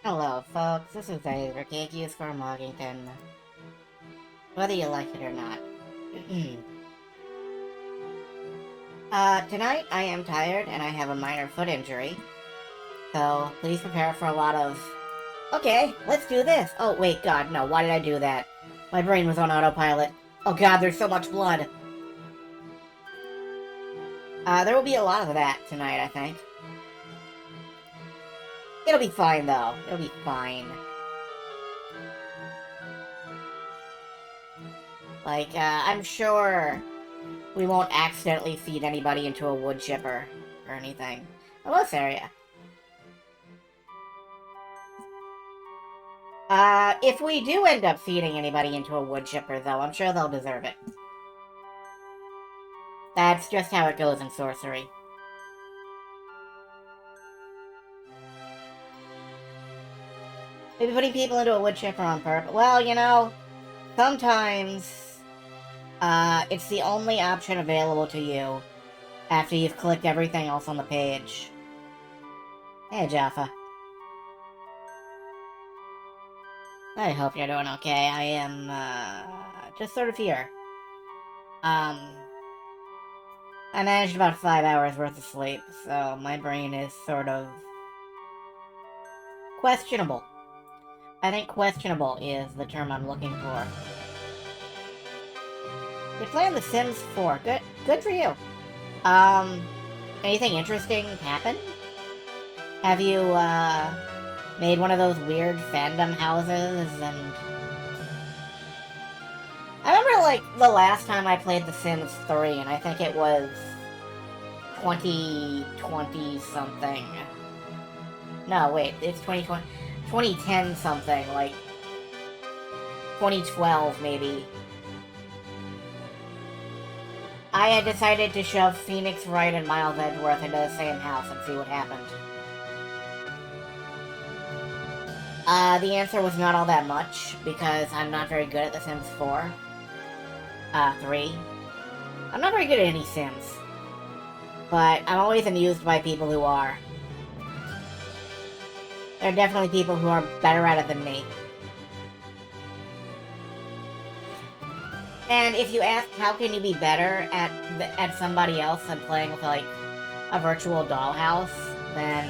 Hello, folks. This is Xavier, Gagius from Loggington. Whether you like it or not. Tonight I am tired and I have a minor foot injury. So, please prepare for a lot of... Okay, let's do this. Oh, wait, God, no. Why did I do that? My brain was on autopilot. Oh, God, there's so much blood. There will be a lot of that tonight, I think. It'll be fine, though. It'll be fine. Like, I'm sure we won't accidentally feed anybody into a wood chipper or anything. Hello, Saria. If we do end up feeding anybody into a wood chipper, though, I'm sure they'll deserve it. That's just how it goes in Sorcery. Maybe putting people into a wood chipper on purpose. Well, you know, sometimes, it's the only option available to you after you've clicked everything else on the page. Hey, Jaffa. I hope you're doing okay. I am, just sort of here. I managed about 5 hours worth of sleep, so my brain is sort of questionable. I think questionable is the term I'm looking for. You're playing The Sims 4. Good for you. Anything interesting happen? Have you, made one of those weird fandom houses and... I remember, like, the last time I played The Sims 3, and I think it was 2020-something. No, wait, it's 2020... 2010-something, like... 2012, maybe. I had decided to shove Phoenix Wright and Miles Edgeworth into the same house and see what happened. The answer was not all that much, because I'm not very good at The Sims 4. 3. I'm not very good at any Sims. But I'm always amused by people who are. There are definitely people who are better at it than me. And if you ask how can you be better at somebody else than playing with, like, a virtual dollhouse, then,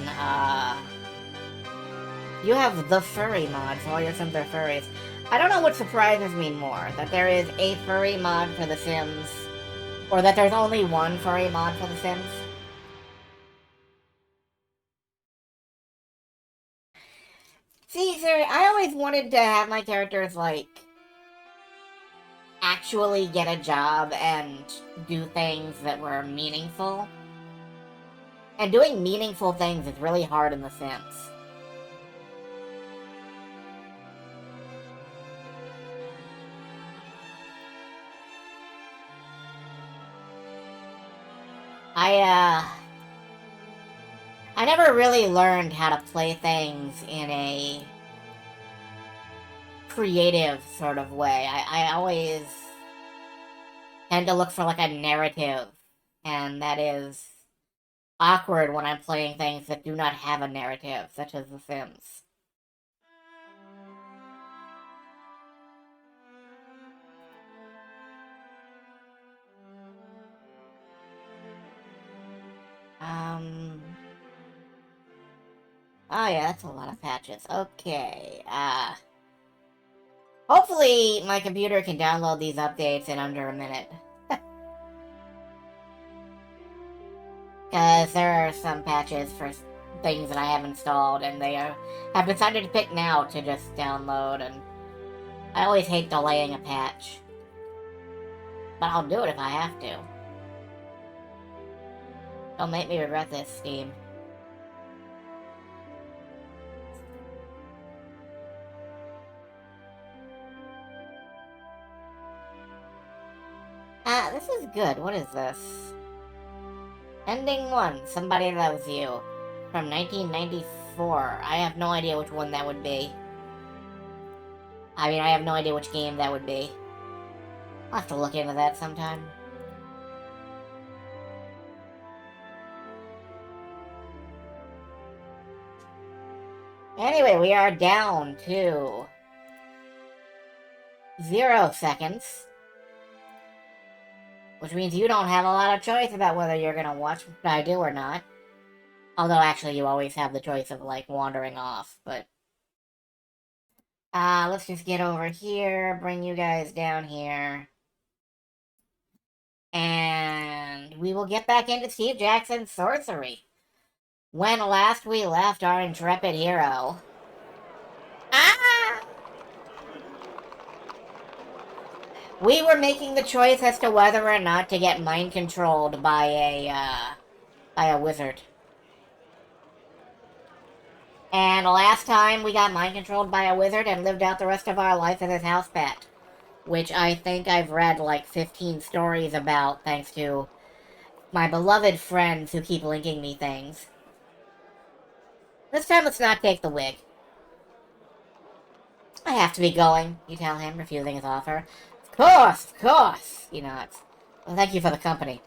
you have the furry mod, so all your Sims are furries. I don't know what surprises me more, that there is a furry mod for The Sims, or that there's only one furry mod for The Sims. See, Siri, I always wanted to have my characters, like, actually get a job and do things that were meaningful. And doing meaningful things is really hard in The Sims. I never really learned how to play things in a creative sort of way. I always tend to look for, like, a narrative, and that is awkward when I'm playing things that do not have a narrative, such as The Sims. Um... Oh yeah, that's a lot of patches. Okay, hopefully my computer can download these updates in under a minute. Because there are some patches for things that I have installed, and they have decided to pick now to just download, and I always hate delaying a patch. But I'll do it if I have to. Don't make me regret this, Steam. This is good. What is this? Ending 1. Somebody Loves You. From 1994. I have no idea which one that would be. I mean, I have no idea which game that would be. I'll have to look into that sometime. Anyway, we are down to 0 seconds. Which means you don't have a lot of choice about whether you're gonna watch what I do or not. Although, actually, you always have the choice of, like, wandering off, but... let's just get over here, bring you guys down here. And we will get back into Steve Jackson's Sorcery. When last we left our intrepid hero... Ah! We were making the choice as to whether or not to get mind-controlled by a wizard. And last time we got mind-controlled by a wizard and lived out the rest of our life as his house pet. Which I think I've read like 15 stories about, thanks to my beloved friends who keep linking me things. This time let's not take the wig. I have to be going, you tell him, refusing his offer. Of course, he nods. Well, thank you for the company.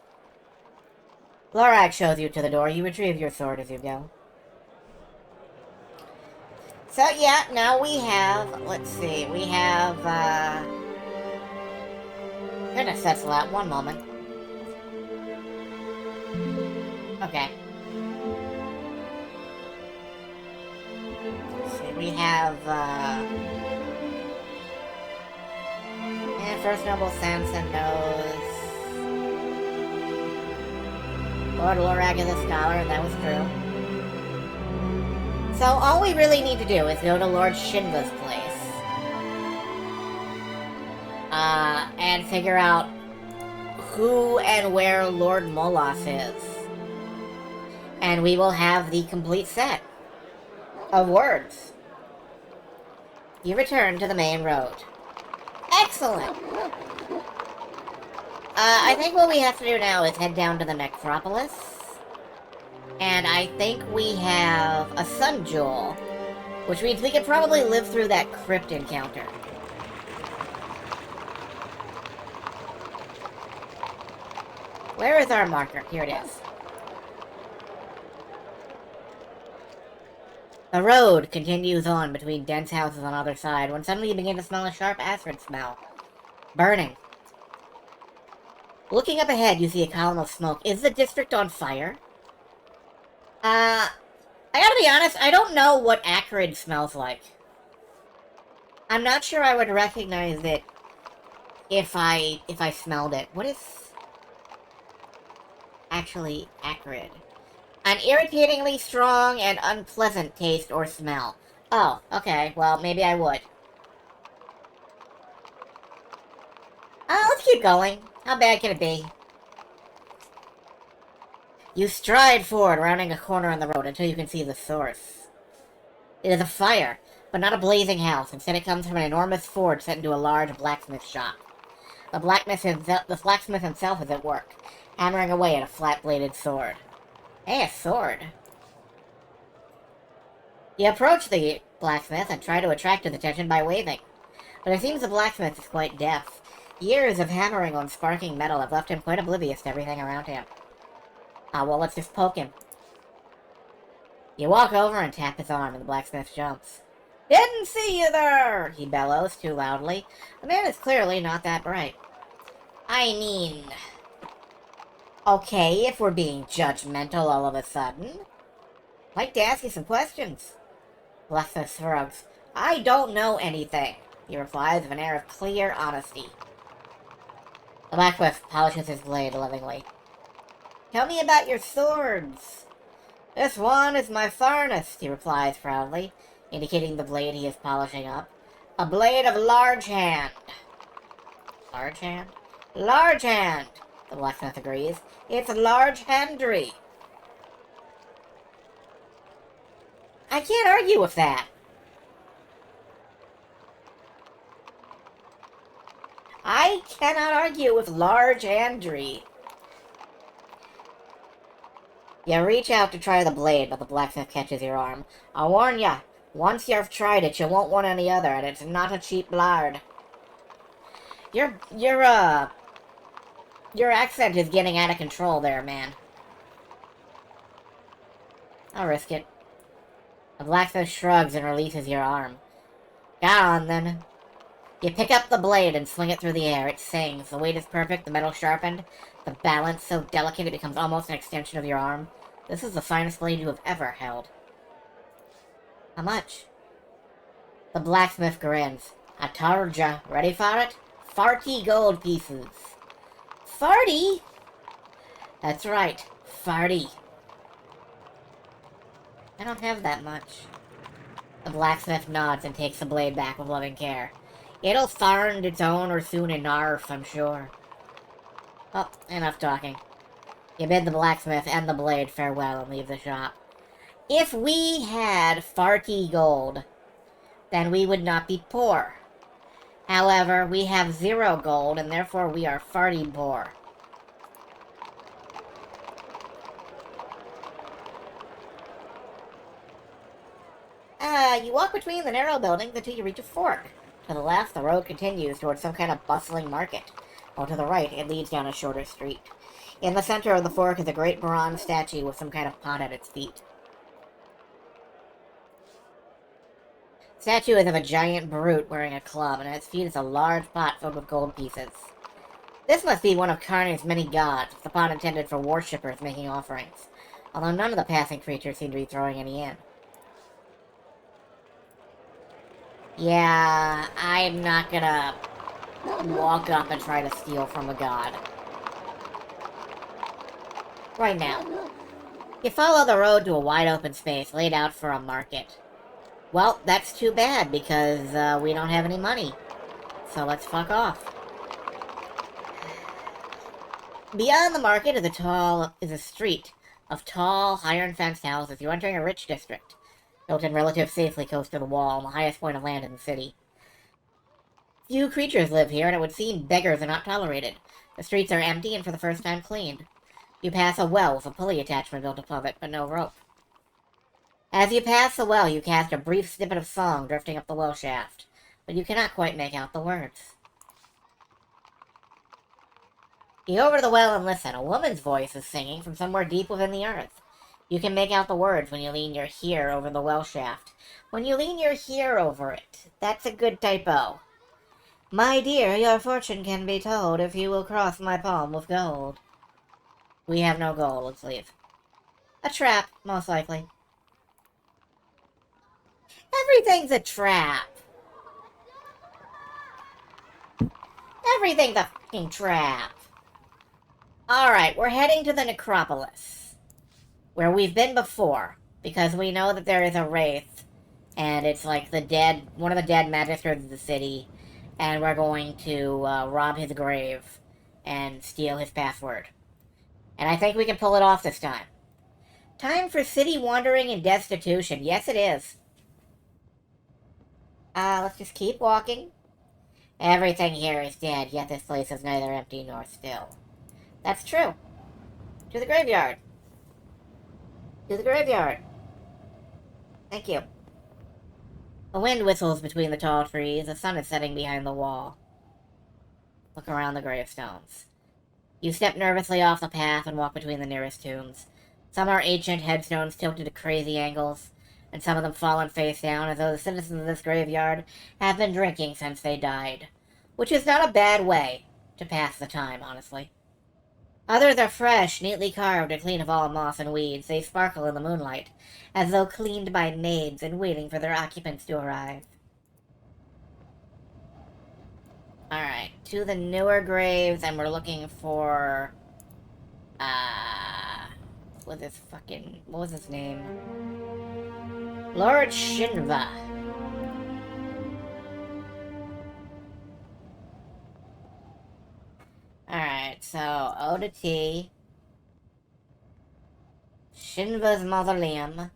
Lorak shows you to the door. You retrieve your sword as you go. So, yeah, now we have, let's see, we have, goodness, that's a lot. One moment. Okay. Let's see, we have, First Noble Samson knows. Lord Lorak is a scholar, and that was true. So all we really need to do is go to Lord Shinva's place. And figure out who and where Lord Molas is. And we will have the complete set of words. You return to the main road. Excellent! I think what we have to do now is head down to the Necropolis. And I think we have a Sun Jewel, which means we could probably live through that crypt encounter. Where is our marker? Here it is. The road continues on between dense houses on either side, when suddenly you begin to smell a sharp acid smell. Burning. Looking up ahead, you see a column of smoke. Is the district on fire? I gotta be honest, I don't know what acrid smells like. I'm not sure I would recognize it if I smelled it. What is actually acrid? An irritatingly strong and unpleasant taste or smell. Oh, okay, well, maybe I would. Let's keep going. How bad can it be? You stride forward, rounding a corner on the road until you can see the source. It is a fire, but not a blazing house. Instead, it comes from an enormous forge set into a large blacksmith shop. The blacksmith himself is at work, hammering away at a flat-bladed sword. Hey, a sword. You approach the blacksmith and try to attract his attention by waving. But it seems the blacksmith is quite deaf. Years of hammering on sparking metal have left him quite oblivious to everything around him. Well, let's just poke him. You walk over and tap his arm, and the blacksmith jumps. Didn't see you there, he bellows too loudly. The man is clearly not that bright. I mean... Okay, if we're being judgmental all of a sudden. I'd like to ask you some questions. Blacksmith shrugs. I don't know anything, he replies with an air of clear honesty. The blacksmith polishes his blade lovingly. Tell me about your swords. This one is my finest, he replies proudly, indicating the blade he is polishing up. A blade of large hand. Large hand? Large hand, the blacksmith agrees. It's large handry. I can't argue with that. I cannot argue with large handry. You reach out to try the blade, but the blacksmith catches your arm. I warn ya, once you've tried it, you won't want any other, and it's not a cheap blade. Your accent is getting out of control there, man. I'll risk it. The blacksmith shrugs and releases your arm. Got on, then. You pick up the blade and swing it through the air. It sings. The weight is perfect, the metal sharpened, the balance so delicate it becomes almost an extension of your arm. This is the finest blade you have ever held. How much? The blacksmith grins. I told ya. Ready for it? 40 gold pieces. 40? That's right. 40. I don't have that much. The blacksmith nods and takes the blade back with loving care. It'll find its owner soon enough, I'm sure. Oh, enough talking. You bid the blacksmith and the blade farewell and leave the shop. If we had 40 gold, then we would not be poor. However, we have 0 gold, and therefore we are 40 poor. You walk between the narrow buildings until you reach a fork. To the left, the road continues towards some kind of bustling market, while to the right, it leads down a shorter street. In the center of the fork is a great bronze statue with some kind of pot at its feet. The statue is of a giant brute wearing a club, and at its feet is a large pot filled with gold pieces. This must be one of Karna's many gods, the pot intended for worshippers making offerings, although none of the passing creatures seem to be throwing any in. Yeah, I'm not gonna walk up and try to steal from a god. Right now. You follow the road to a wide open space laid out for a market. Well, that's too bad, because we don't have any money. So let's fuck off. Beyond the market is a street of tall, iron-fenced houses. You're entering a rich district, built in relative safely close to the wall, on the highest point of land in the city. Few creatures live here, and it would seem beggars are not tolerated. The streets are empty and for the first time cleaned. You pass a well with a pulley attachment built above it, but no rope. As you pass the well, you catch a brief snippet of song drifting up the well shaft, but you cannot quite make out the words. You go over to the well and listen. A woman's voice is singing from somewhere deep within the earth. You can make out the words when you lean your ear over the well shaft. When you lean your ear over it, that's a good typo. My dear, your fortune can be told if you will cross my palm with gold. We have no gold, let's leave. A trap, most likely. Everything's a trap. Everything's a fucking trap. Alright, we're heading to the necropolis, where we've been before, because we know that there is a wraith, and it's like one of the dead magistrates of the city, and we're going to rob his grave and steal his password. And I think we can pull it off this time. Time for city wandering and destitution. Yes, it is. Let's just keep walking. Everything here is dead, yet this place is neither empty nor still. That's true. To the graveyard. To the graveyard. Thank you. The wind whistles between the tall trees. The sun is setting behind the wall. Look around the gravestones. You step nervously off the path and walk between the nearest tombs. Some are ancient headstones tilted at crazy angles, and some of them fallen face down as though the citizens of this graveyard have been drinking since they died. Which is not a bad way to pass the time, honestly. Others are fresh, neatly carved and clean of all moss and weeds. They sparkle in the moonlight, as though cleaned by maids and waiting for their occupants to arrive. Alright, to the newer graves, and we're looking for... what was his name? Lord Shinva. Alright, so O to T. Shinva's mausoleum.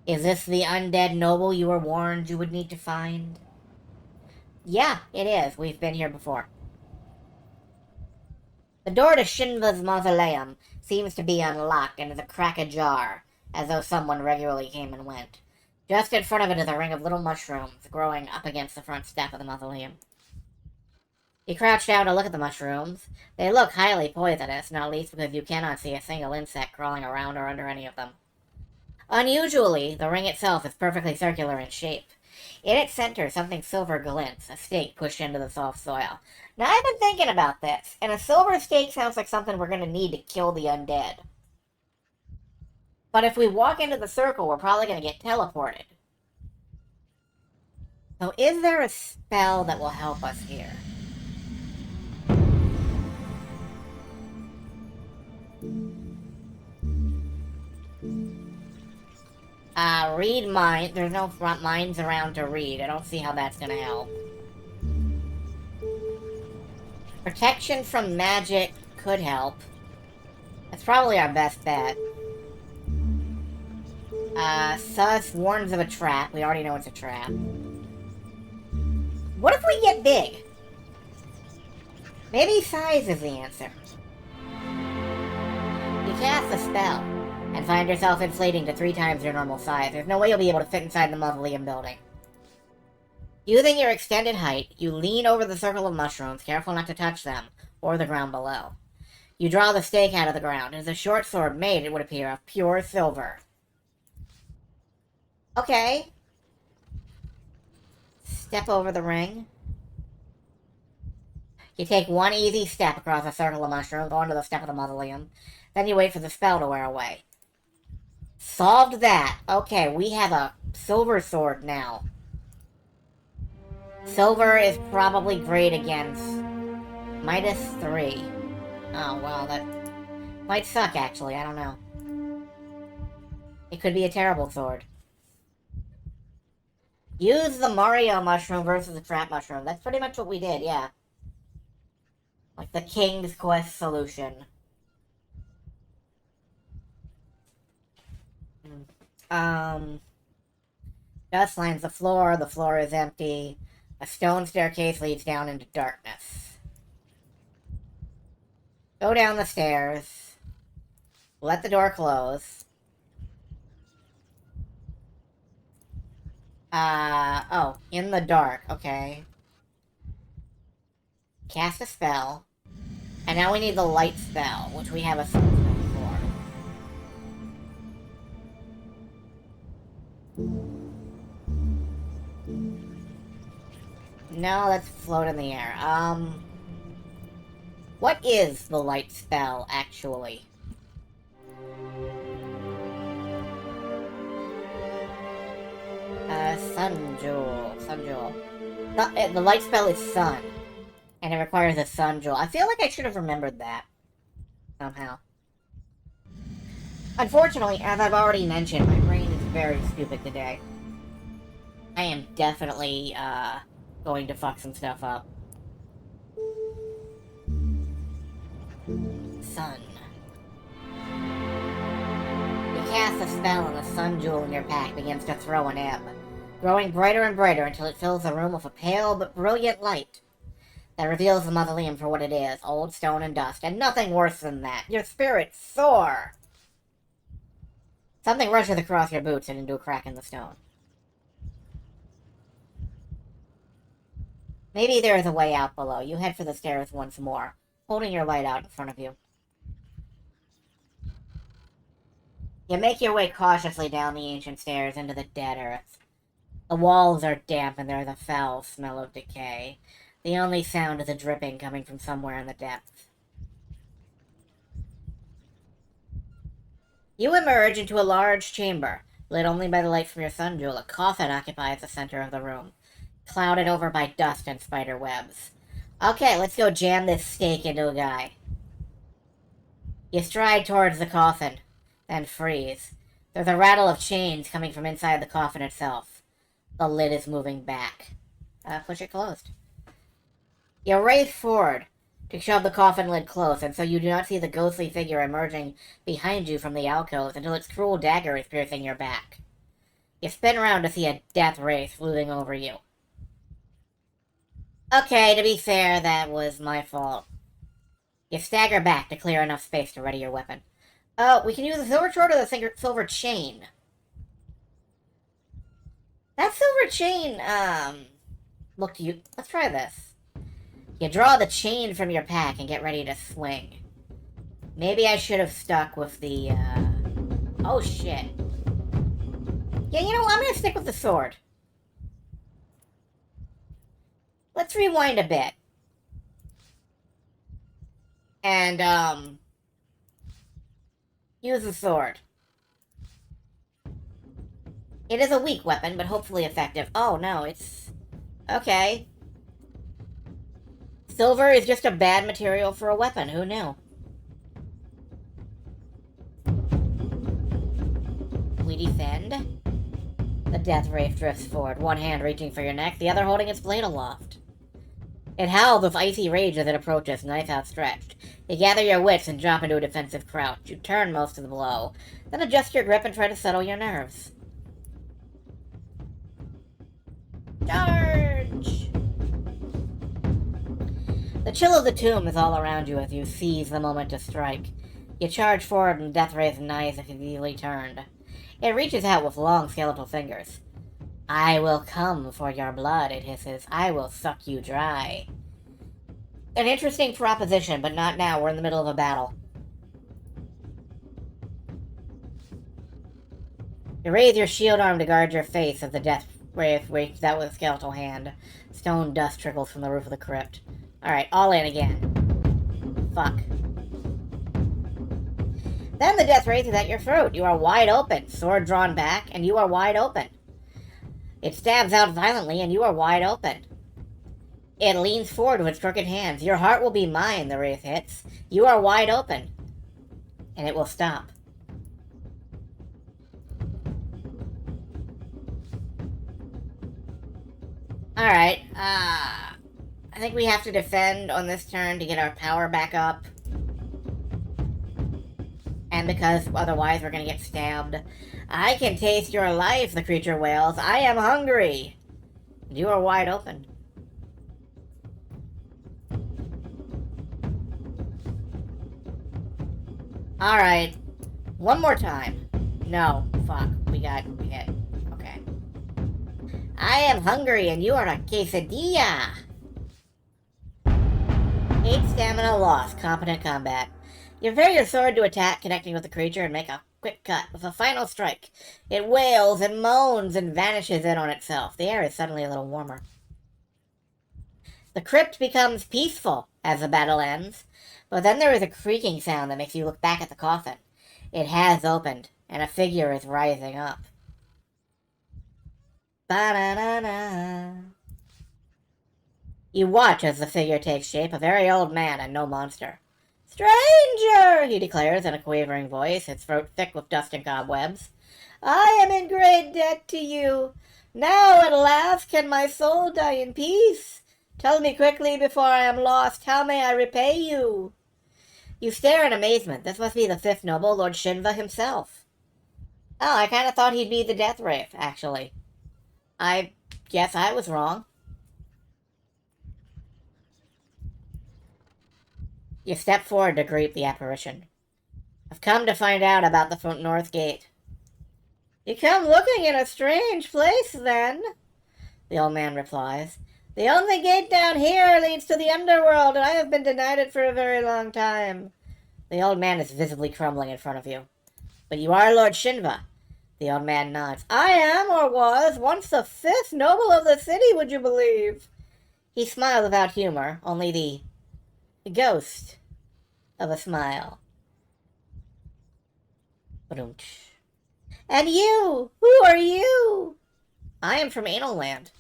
Is this the undead noble you were warned you would need to find? Yeah, it is. We've been here before. The door to Shinva's mausoleum seems to be unlocked and is a crack ajar, as though someone regularly came and went. Just in front of it is a ring of little mushrooms growing up against the front step of the mausoleum. You crouch down to look at the mushrooms. They look highly poisonous, not least because you cannot see a single insect crawling around or under any of them. Unusually, the ring itself is perfectly circular in shape. In its center, something silver glints, a stake pushed into the soft soil. Now, I've been thinking about this, and a silver stake sounds like something we're going to need to kill the undead. But if we walk into the circle, we're probably going to get teleported. So is there a spell that will help us here? Read mind. There's no front minds around to read. I don't see how that's gonna help. Protection from magic could help. That's probably our best bet. Sus warns of a trap. We already know it's a trap. What if we get big? Maybe size is the answer. You cast a spell and find yourself inflating to 3 times your normal size. There's no way you'll be able to fit inside the mausoleum building. Using your extended height, you lean over the circle of mushrooms, careful not to touch them, or the ground below. You draw the stake out of the ground. It is a short sword made, it would appear, of pure silver. Okay. Step over the ring. You take 1 easy step across a circle of mushrooms, onto the step of the mausoleum. Then you wait for the spell to wear away. Solved that. Okay, we have a silver sword now. Silver is probably great against -3. Oh, well, that might suck, actually. I don't know. It could be a terrible sword. Use the Mario mushroom versus the trap mushroom. That's pretty much what we did, yeah. Like the King's Quest solution. Dust lines the floor is empty. A stone staircase leads down into darkness. Go down the stairs. Let the door close. Oh, in the dark, okay. Cast a spell. And now we need the light spell, which we have a spell for. No, let's float in the air. What is the light spell, actually? Sun Jewel. Sun Jewel. The light spell is sun. And it requires a sun jewel. I feel like I should have remembered that. Somehow. Unfortunately, as I've already mentioned, my brain is very stupid today. I am definitely, going to fuck some stuff up. Sun. You cast a spell and the sun jewel in your pack begins to throw an ebb, growing brighter and brighter until it fills the room with a pale but brilliant light that reveals the mausoleum for what it is, old stone and dust, and nothing worse than that. Your spirits soar! Something rushes across your boots and into a crack in the stone. Maybe there is a way out below. You head for the stairs once more, holding your light out in front of you. You make your way cautiously down the ancient stairs into the dead earth. The walls are damp and there is a foul smell of decay. The only sound is a dripping coming from somewhere in the depths. You emerge into a large chamber, lit only by the light from your sun jewel. A coffin occupies the center of the room, clouded over by dust and spider webs. Okay, let's go jam this stake into a guy. You stride towards the coffin, then freeze. There's a rattle of chains coming from inside the coffin itself. The lid is moving back. Push it closed. You race forward to shove the coffin lid close, and so you do not see the ghostly figure emerging behind you from the alcove until its cruel dagger is piercing your back. You spin around to see a death wraith looming over you. Okay, to be fair, that was my fault. You stagger back to clear enough space to ready your weapon. Oh, we can use the silver sword or the silver chain. That silver chain, looked you. Let's try this. You draw the chain from your pack and get ready to swing. Maybe I should have stuck with the, oh shit. Yeah, you know, I'm gonna stick with the sword. Let's rewind a bit. And, use the sword. It is a weak weapon, but hopefully effective. Oh, no, it's... Okay. Silver is just a bad material for a weapon. Who knew? We defend. The death wraith drifts forward, one hand reaching for your neck, the other holding its blade aloft. It howls with icy rage as it approaches, knife outstretched. You gather your wits and drop into a defensive crouch. You turn most of the blow, then adjust your grip and try to settle your nerves. Charge! The chill of the tomb is all around you as you seize the moment to strike. You charge forward and Death Wraith's knife is easily turned. It reaches out with long skeletal fingers. I will come for your blood, it hisses. I will suck you dry. An interesting proposition, but not now. We're in the middle of a battle. You raise your shield arm to guard your face as the Death Wraith wakes out with a skeletal hand. Stone dust trickles from the roof of the crypt. Alright, all in again. Fuck. Then the Death Wraith is at your throat. You are wide open, sword drawn back, and you are wide open. It stabs out violently, and you are wide open. It leans forward with its crooked hands. Your heart will be mine, the Wraith hits. You are wide open. And it will stop. Alright, I think we have to defend on this turn to get our power back up. And because otherwise we're gonna get stabbed. I can taste your life, the creature wails. I am hungry. You are wide open. Alright. One more time. No. Fuck. We got hit. Okay. I am hungry and you are a quesadilla. 8 stamina lost. Competent combat. You prepare your sword to attack, connecting with the creature, and make a quick cut. With a final strike, it wails and moans and vanishes in on itself. The air is suddenly a little warmer. The crypt becomes peaceful as the battle ends, but then there is a creaking sound that makes you look back at the coffin. It has opened, and a figure is rising up. Ba-da-da-da. You watch as the figure takes shape, a very old man and no monster. Stranger, he declares in a quavering voice, his throat thick with dust and cobwebs. I am in great debt to you. Now at last can my soul die in peace. Tell me quickly before I am lost, how may I repay you? You stare in amazement. This must be the 5th noble, Lord Shinva himself. Oh, I kind of thought he'd be the Death Wraith, actually. I guess I was wrong. You step forward to greet the apparition. I've come to find out about the front north gate. You come looking in a strange place, then, the old man replies. The only gate down here leads to the underworld, and I have been denied it for a very long time. The old man is visibly crumbling in front of you. But you are Lord Shinva. The old man nods. I am, or was, once the 5th noble of the city, would you believe? He smiles without humor, only the ghost of a smile. And you? Who are you? I am from Anal Land.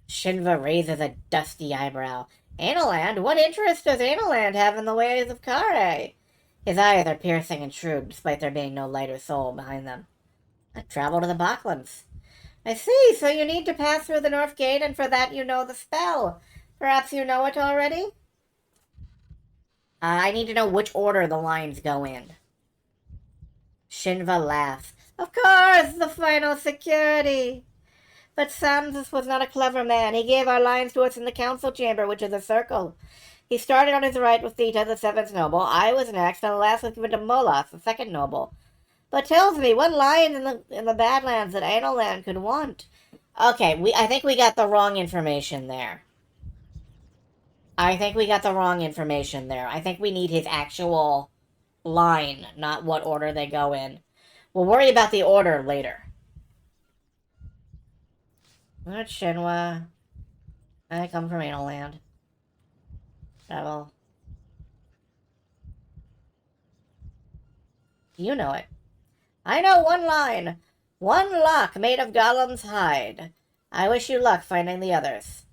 Shinva raises a dusty eyebrow. Anal Land? What interest does Anal Land have in the ways of Kare? His eyes are piercing and shrewd, despite there being no light or soul behind them. I travel to the Bachlands. I see, so you need to pass through the North Gate, and for that you know the spell. Perhaps you know it already? I need to know which order the lines go in. Shinva laughs. Of course, the final security. But Samsus was not a clever man. He gave our lines to us in the council chamber, which is a circle. He started on his right with Theta, the 7th noble. I was next, and the last was given to Molas, the 2nd noble. But tells me, what line in the Badlands that Anal Land could want? Okay, I think we got the wrong information there. I think we need his actual line, not what order they go in. We'll worry about the order later. Not Shinwa. I come from Anal Land. Travel. You know it. I know one line. One lock made of Gollum's hide. I wish you luck finding the others.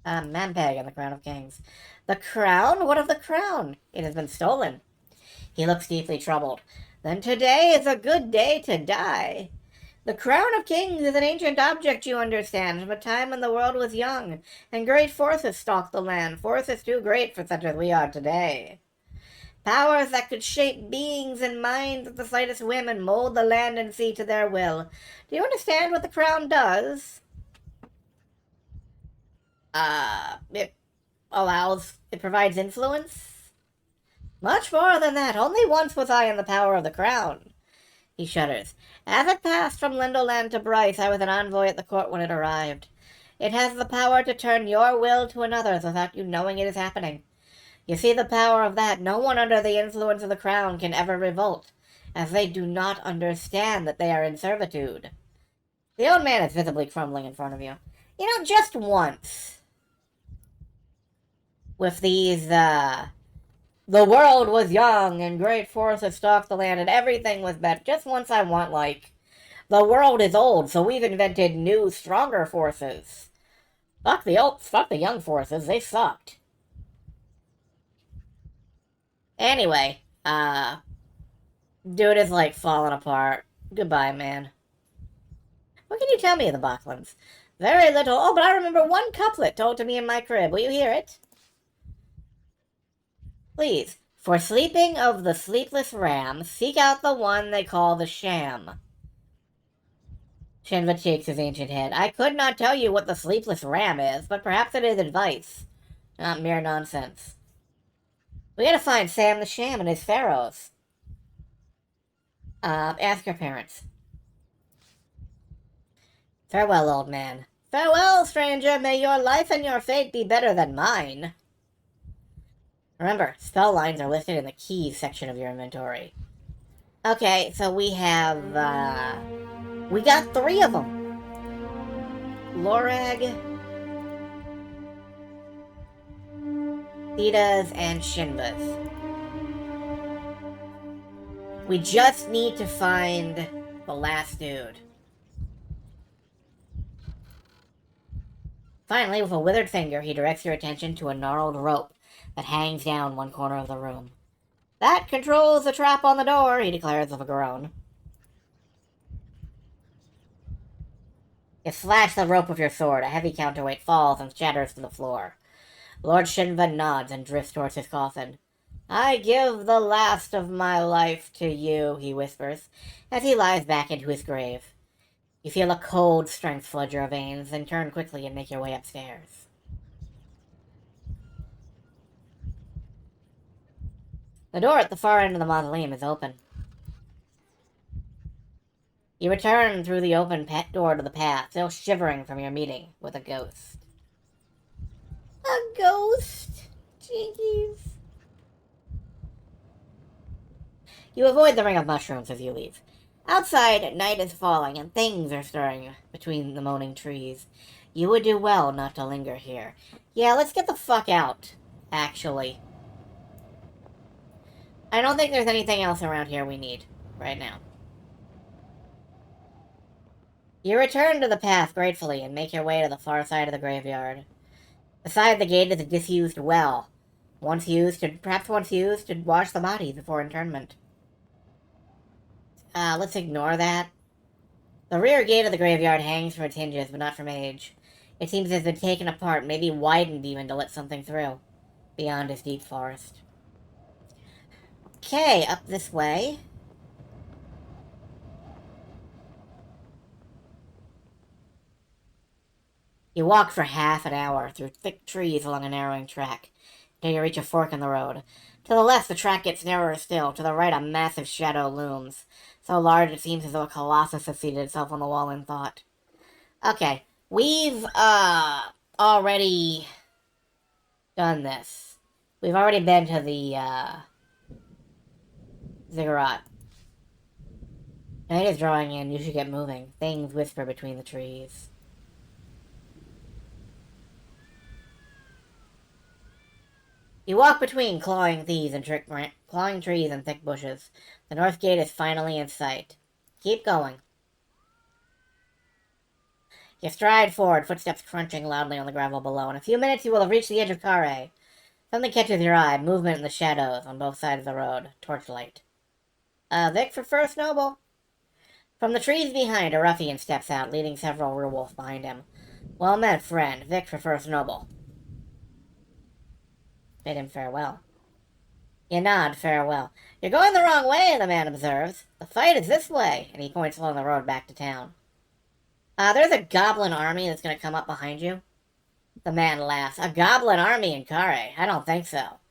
Mampeg and the Crown of Kings. The crown? What of the crown? It has been stolen. He looks deeply troubled. Then today is a good day to die. The Crown of Kings is an ancient object, you understand, from a time when the world was young, and great forces stalked the land, forces too great for such as we are today. Powers that could shape beings and minds at the slightest whim and mold the land and sea to their will. Do you understand what the Crown does? It provides influence? Much more than that. Only once was I in the power of the Crown. He shudders. As it passed from Lindoland to Bryce, I was an envoy at the court when it arrived. It has the power to turn your will to another's without you knowing it is happening. You see the power of that. No one under the influence of the crown can ever revolt, as they do not understand that they are in servitude. The old man is visibly crumbling in front of you. You know, just once. With these, the world was young and great forces stalked the land and everything was better. Just once I want, like, the world is old, so we've invented new, stronger forces. Fuck the young forces, they sucked. Anyway, dude is, like, falling apart. Goodbye, man. What can you tell me of the Bachlands? Very little. Oh, but I remember one couplet told to me in my crib. Will you hear it? Please. For sleeping of the sleepless ram, seek out the one they call the sham. Shinva shakes his ancient head. I could not tell you what the sleepless ram is, but perhaps it is advice. Not mere nonsense. We gotta find Sam the Sham and his pharaohs. Ask your parents. Farewell, old man. Farewell, stranger. May your life and your fate be better than mine. Remember, spell lines are listed in the keys section of your inventory. Okay, so we have, we got 3 of them. Lorag, Theta's, and Shinva's. We just need to find the last dude. Finally, with a withered finger, he directs your attention to a gnarled rope that hangs down one corner of the room. That controls the trap on the door, he declares with a groan. You slash the rope with your sword. A heavy counterweight falls and shatters to the floor. Lord Shinva nods and drifts towards his coffin. I give the last of my life to you, he whispers, as he lies back into his grave. You feel a cold strength flood your veins, then turn quickly and make your way upstairs. The door at the far end of the mausoleum is open. You return through the open door to the path, still shivering from your meeting with a ghost. A ghost? Jeez. You avoid the ring of mushrooms as you leave. Outside, night is falling, and things are stirring between the moaning trees. You would do well not to linger here. Yeah, let's get the fuck out, actually. I don't think there's anything else around here we need right now. You return to the path gratefully and make your way to the far side of the graveyard. Beside the gate is a disused well, perhaps once used to wash the bodies before internment. Let's ignore that. The rear gate of the graveyard hangs from its hinges, but not from age. It seems it has been taken apart, maybe widened even to let something through, beyond its deep forest. Okay, up this way. You walk for half an hour through thick trees along a narrowing track, until you reach a fork in the road. To the left, the track gets narrower still. To the right, a massive shadow looms, so large it seems as though a colossus has seated itself on the wall in thought. Okay, we've, already done this. We've already been to the, ziggurat. Night is drawing in. You should get moving. Things whisper between the trees. You walk between clawing trees and thick bushes. The north gate is finally in sight. Keep going. You stride forward, footsteps crunching loudly on the gravel below. In a few minutes you will have reached the edge of Carre. Something catches your eye, movement in the shadows on both sides of the road. Torchlight. Vic for First Noble. From the trees behind, a ruffian steps out, leading several werewolves behind him. Well met, friend. Vic for First Noble. Bid him farewell. You nod farewell. You're going the wrong way, the man observes. The fight is this way, and he points along the road back to town. There's a goblin army that's going to come up behind you. The man laughs. A goblin army in Carre? I don't think so.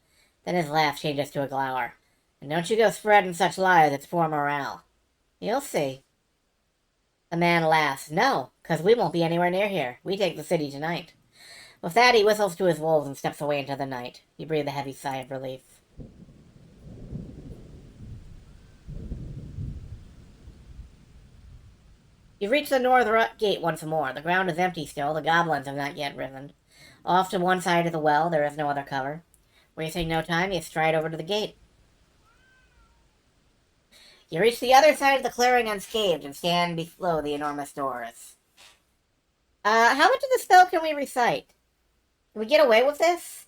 Then his laugh changes to a glower. And don't you go spreading such lies, it's poor morale. You'll see. The man laughs. No, 'cause we won't be anywhere near here. We take the city tonight. With that, he whistles to his wolves and steps away into the night. You breathe a heavy sigh of relief. You've reached the north gate once more. The ground is empty still. The goblins have not yet risen. Off to one side of the well, there is no other cover. Wasting no time, you stride over to the gate. You reach the other side of the clearing unscathed and stand below the enormous doors. How much of the spell can we recite? Can we get away with this?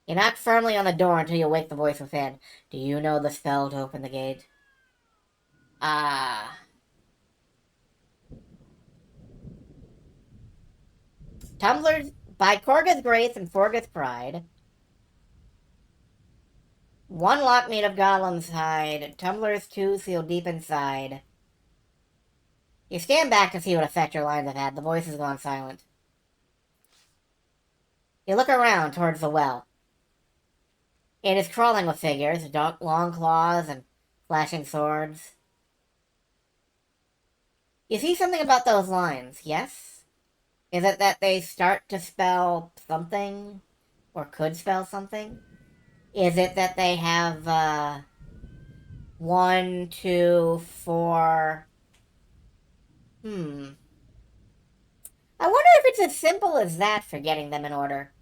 You knock firmly on the door until you wake the voice within. Do you know the spell to open the gate? Tumblers by Korga's grace and Forga's pride. One lock made of golem's hide. Tumblers two sealed deep inside. You stand back to see what effect your lines have had. The voice has gone silent. You look around towards the well. It is crawling with figures, long claws and flashing swords. You see something about those lines, yes? Is it that they start to spell something? Or could spell something? Is it that they have, 1, 2, 4... I wonder if it's as simple as that for getting them in order.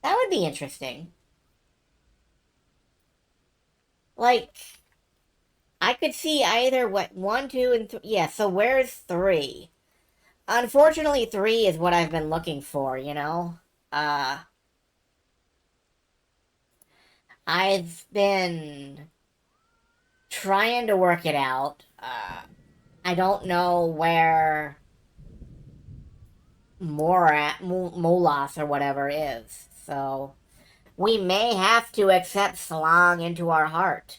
That would be interesting. Like, I could see either, 1, 2, and 3... Yeah, so where's 3? Unfortunately, 3 is what I've been looking for, you know? I've been trying to work it out. I don't know where Molas or whatever is, so we may have to accept Slong into our heart.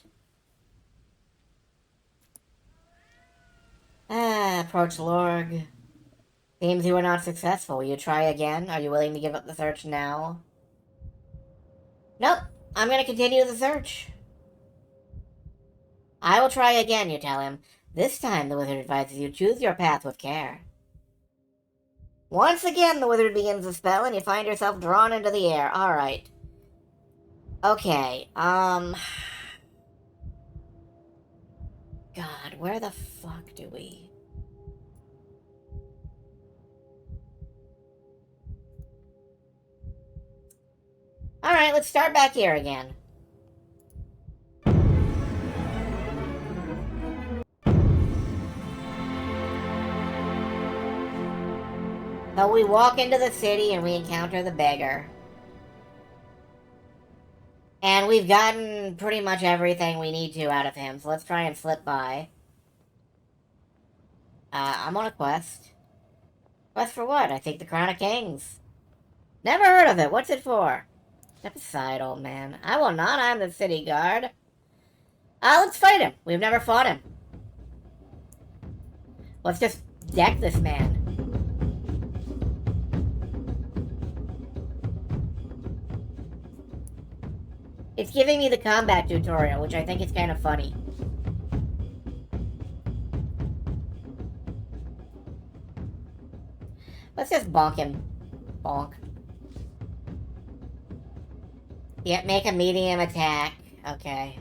Approach Lorg. Seems you were not successful. Will you try again? Are you willing to give up the search now? Nope. I'm going to continue the search. I will try again, you tell him. This time, the wizard advises you, choose your path with care. Once again, the wizard begins the spell, and you find yourself drawn into the air. Alright. Okay, God, where the fuck do we... Alright, let's start back here again. So we walk into the city and we encounter the beggar. And we've gotten pretty much everything we need to out of him, so let's try and slip by. I'm on a quest. Quest for what? I think the Crown of Kings. Never heard of it. What's it for? Step aside, old man. I will not. I'm the city guard. Let's fight him. We've never fought him. Let's just deck this man. It's giving me the combat tutorial, which I think is kind of funny. Let's just bonk him. Bonk. Yeah, make a medium attack. Okay.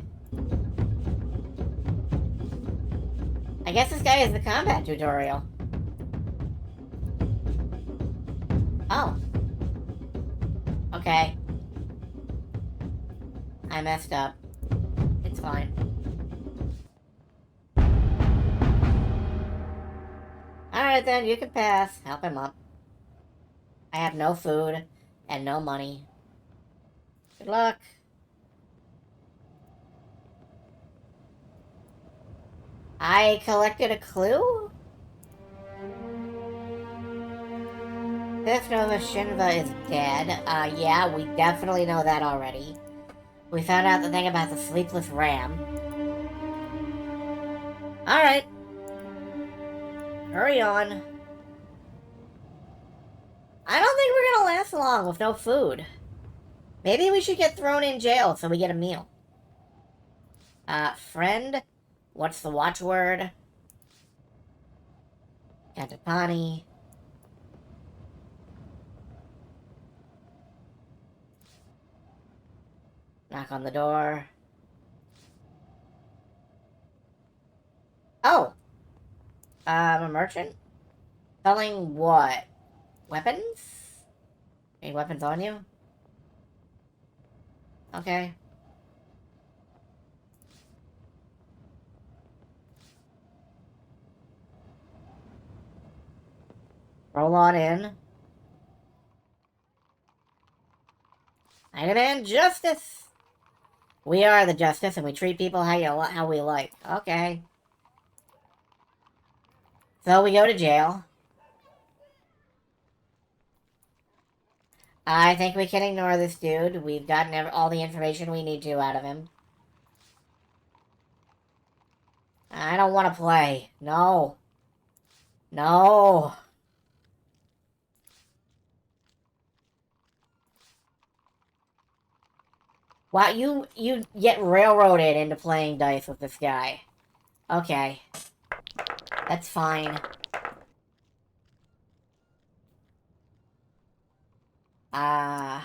I guess this guy is the combat tutorial. Oh. Okay. Okay. I messed up. It's fine. Alright then, you can pass. Help him up. I have no food and no money. Good luck. I collected a clue? Fifth Nova Shinva is dead. Yeah, we definitely know that already. We found out the thing about the sleepless ram. Alright. Hurry on. I don't think we're gonna last long with no food. Maybe we should get thrown in jail so we get a meal. Friend? What's the watchword? Katapani. Knock on the door. Oh! A merchant? Selling what? Weapons? Any weapons on you? Okay. Roll on in. I demand justice! We are the justice, and we treat people how we like. Okay. So we go to jail. I think we can ignore this dude. We've gotten all the information we need to out of him. I don't want to play. No. No. Wow, you get railroaded into playing dice with this guy. Okay. That's fine. I'm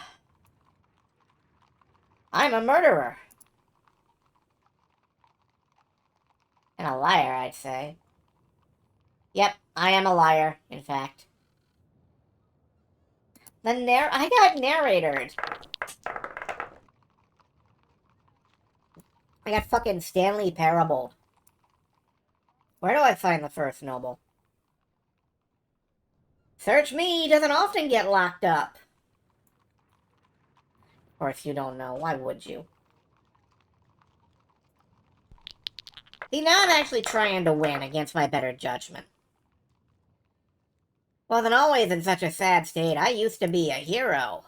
a murderer. And a liar, I'd say. Yep, I am a liar, in fact. I got narrated. I got fucking Stanley Parable. Where do I find the first noble? Search me doesn't often get locked up. Of course you don't know. Why would you? See, now I'm actually trying to win against my better judgment. Wasn't always in such a sad state. I used to be a hero.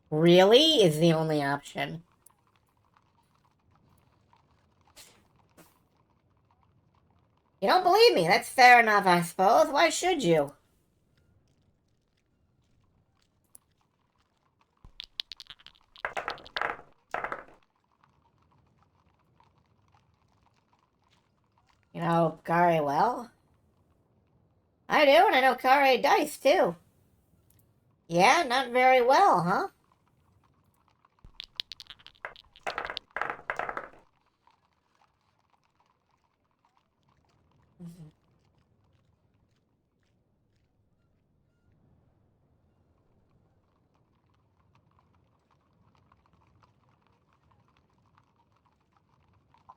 Really is the only option. You don't believe me? That's fair enough, I suppose. Why should you? You know Kare well? I do, and I know Kare dice, too. Yeah, not very well, huh?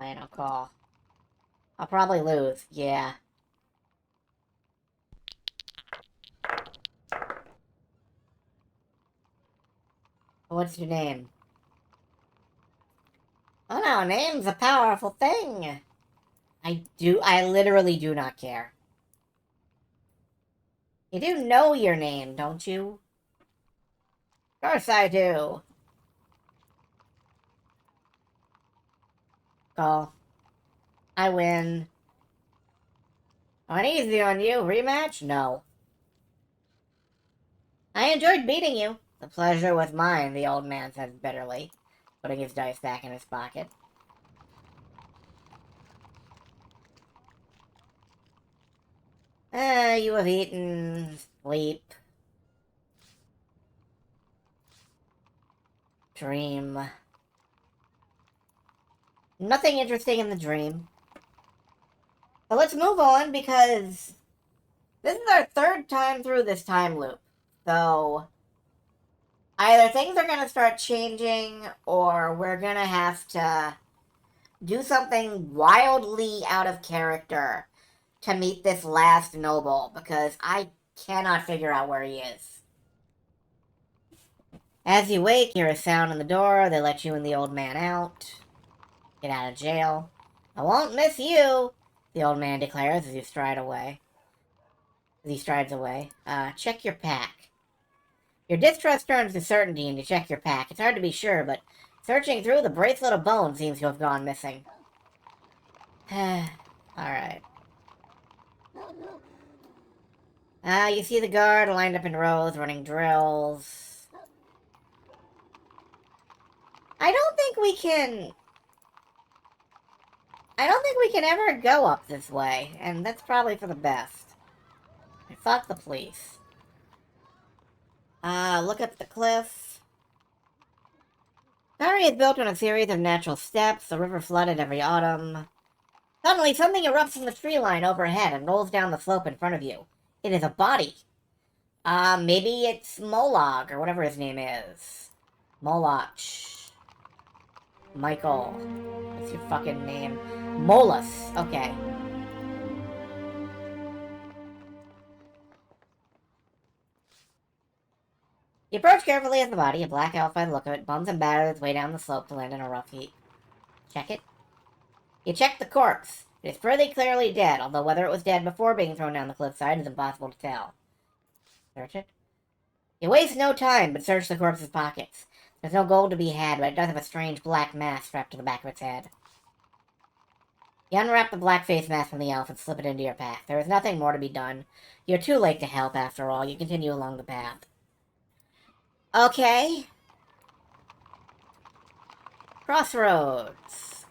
Final call. I'll probably lose, yeah. What's your name? Oh no, name's a powerful thing. I literally do not care. You do know your name, don't you? Of course I do. Call. I win. Went easy on you. Rematch? No. I enjoyed beating you. The pleasure was mine, the old man says bitterly, putting his dice back in his pocket. You have eaten, sleep, dream. Nothing interesting in the dream. But let's move on, because this is our third time through this time loop. So, Either things are gonna start changing, or we're gonna have to do something wildly out of character to meet this last noble, because I cannot figure out where he is. As you wake, you hear a sound on the door. They let you and the old man out. Get out of jail. I won't miss you, the old man declares as he strides away. Check your pack. Your distrust turns to certainty and you check your pack. It's hard to be sure, but searching through, the bracelet of bone seems to have gone missing. Alright. You see the guard lined up in rows, running drills. I don't think we can ever go up this way, and that's probably for the best. Fuck the police. Look up the cliff. Sorcery is built on a series of natural steps. The river flooded every autumn. Suddenly, something erupts from the tree line overhead and rolls down the slope in front of you. It is a body. Maybe it's Moloch, or whatever his name is. Moloch. Michael. What's your fucking name? Molus. Okay. You approach carefully as the body, a black elf by the look of it, bums and batters its way down the slope to land in a rough heap. Check it. You check the corpse. It is pretty clearly dead, although whether it was dead before being thrown down the cliffside is impossible to tell. Search it. You waste no time, but search the corpse's pockets. There's no gold to be had, but it does have a strange black mask strapped to the back of its head. You unwrap the black face mask from the elf and slip it into your pack. There is nothing more to be done. You're too late to help, after all. You continue along the path. Okay. Crossroads.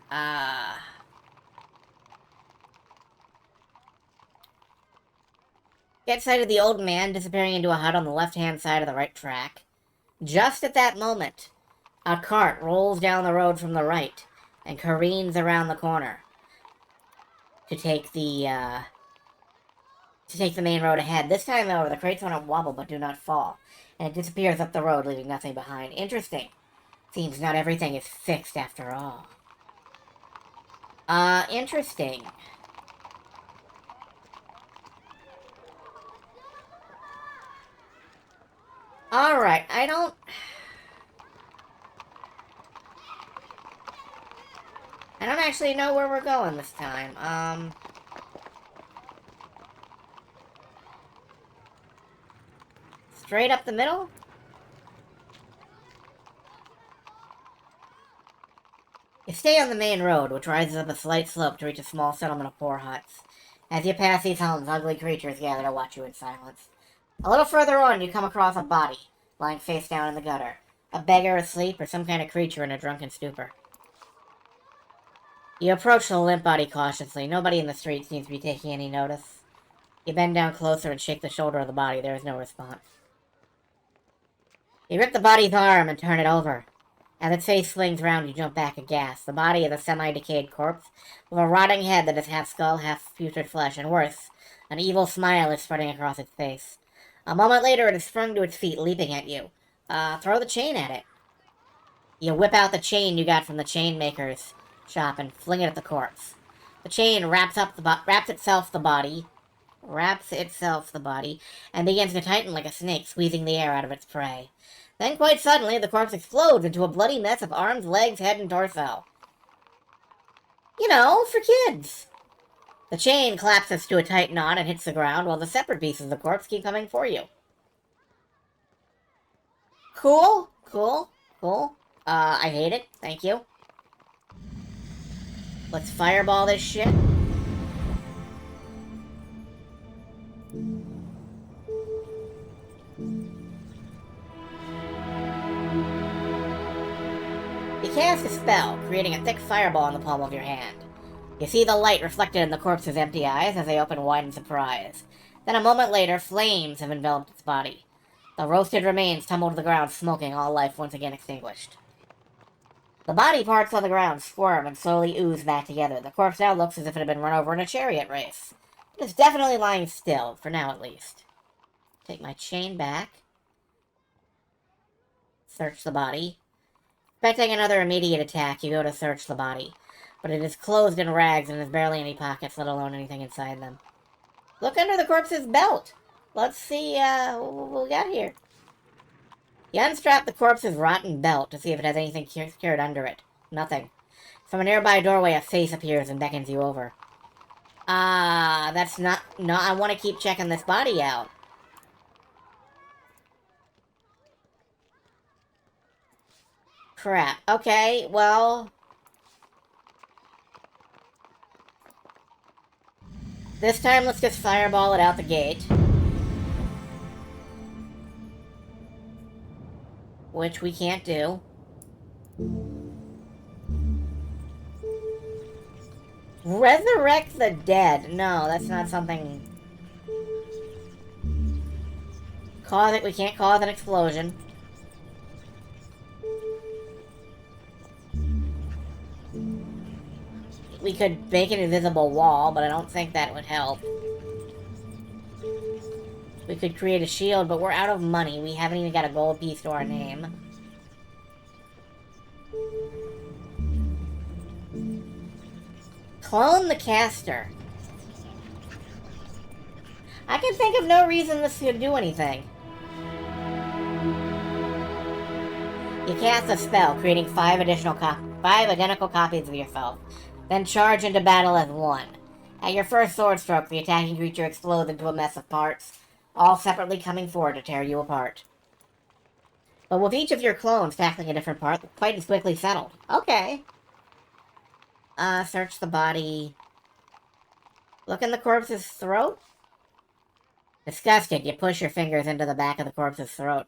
Get sight of the old man disappearing into a hut on the left-hand side of the right track. Just at that moment, a cart rolls down the road from the right and careens around the corner to take the main road ahead. This time, however, the crates don't wobble but do not fall, and it disappears up the road, leaving nothing behind. Interesting. Seems not everything is fixed after all. Interesting. Alright, I don't actually know where we're going this time. Straight up the middle? You stay on the main road, which rises up a slight slope to reach a small settlement of poor huts. As you pass these homes, ugly creatures gather to watch you in silence. A little further on, you come across a body, lying face down in the gutter. A beggar asleep, or some kind of creature in a drunken stupor. You approach the limp body cautiously. Nobody in the street seems to be taking any notice. You bend down closer and shake the shoulder of the body. There is no response. You rip the body's arm and turn it over. As its face swings round, you jump back aghast. The body is a semi-decayed corpse, with a rotting head that is half skull, half putrid flesh, and worse, an evil smile is spreading across its face. A moment later, it has sprung to its feet, leaping at you. Throw the chain at it. You whip out the chain you got from the chain maker's shop and fling it at the corpse. The chain wraps itself the body, and begins to tighten like a snake, squeezing the air out of its prey. Then, quite suddenly, the corpse explodes into a bloody mess of arms, legs, head, and torso. You know, for kids. The chain collapses to a tight knot and hits the ground, while the separate pieces of the corpse keep coming for you. Cool. I hate it. Thank you. Let's fireball this shit. You cast a spell, creating a thick fireball in the palm of your hand. You see the light reflected in the corpse's empty eyes as they open wide in surprise. Then a moment later, flames have enveloped its body. The roasted remains tumble to the ground, smoking, all life once again extinguished. The body parts on the ground squirm and slowly ooze back together. The corpse now looks as if it had been run over in a chariot race. It is definitely lying still, for now at least. Take my chain back. Search the body. Expecting another immediate attack, you go to search the body. But it is clothed in rags and has barely any pockets, let alone anything inside them. Look under the corpse's belt. Let's see what we got here. You unstrap the corpse's rotten belt to see if it has anything secured under it. Nothing. From a nearby doorway, a face appears and beckons you over. That's not... No, I want to keep checking this body out. Crap. Okay, well... This time, let's just fireball it out the gate. Which we can't do. Resurrect the dead. No, that's not something... We can't cause an explosion. We could make an invisible wall, but I don't think that would help. We could create a shield, but we're out of money. We haven't even got a gold piece to our name. Clone the caster. I can think of no reason this could do anything. You cast a spell, creating 5 identical copies of yourself. Then charge into battle as one. At your first sword stroke, the attacking creature explodes into a mess of parts, all separately coming forward to tear you apart. But with each of your clones tackling a different part, the fight is quickly settled. Okay. Search the body. Look in the corpse's throat. Disgusted, you push your fingers into the back of the corpse's throat.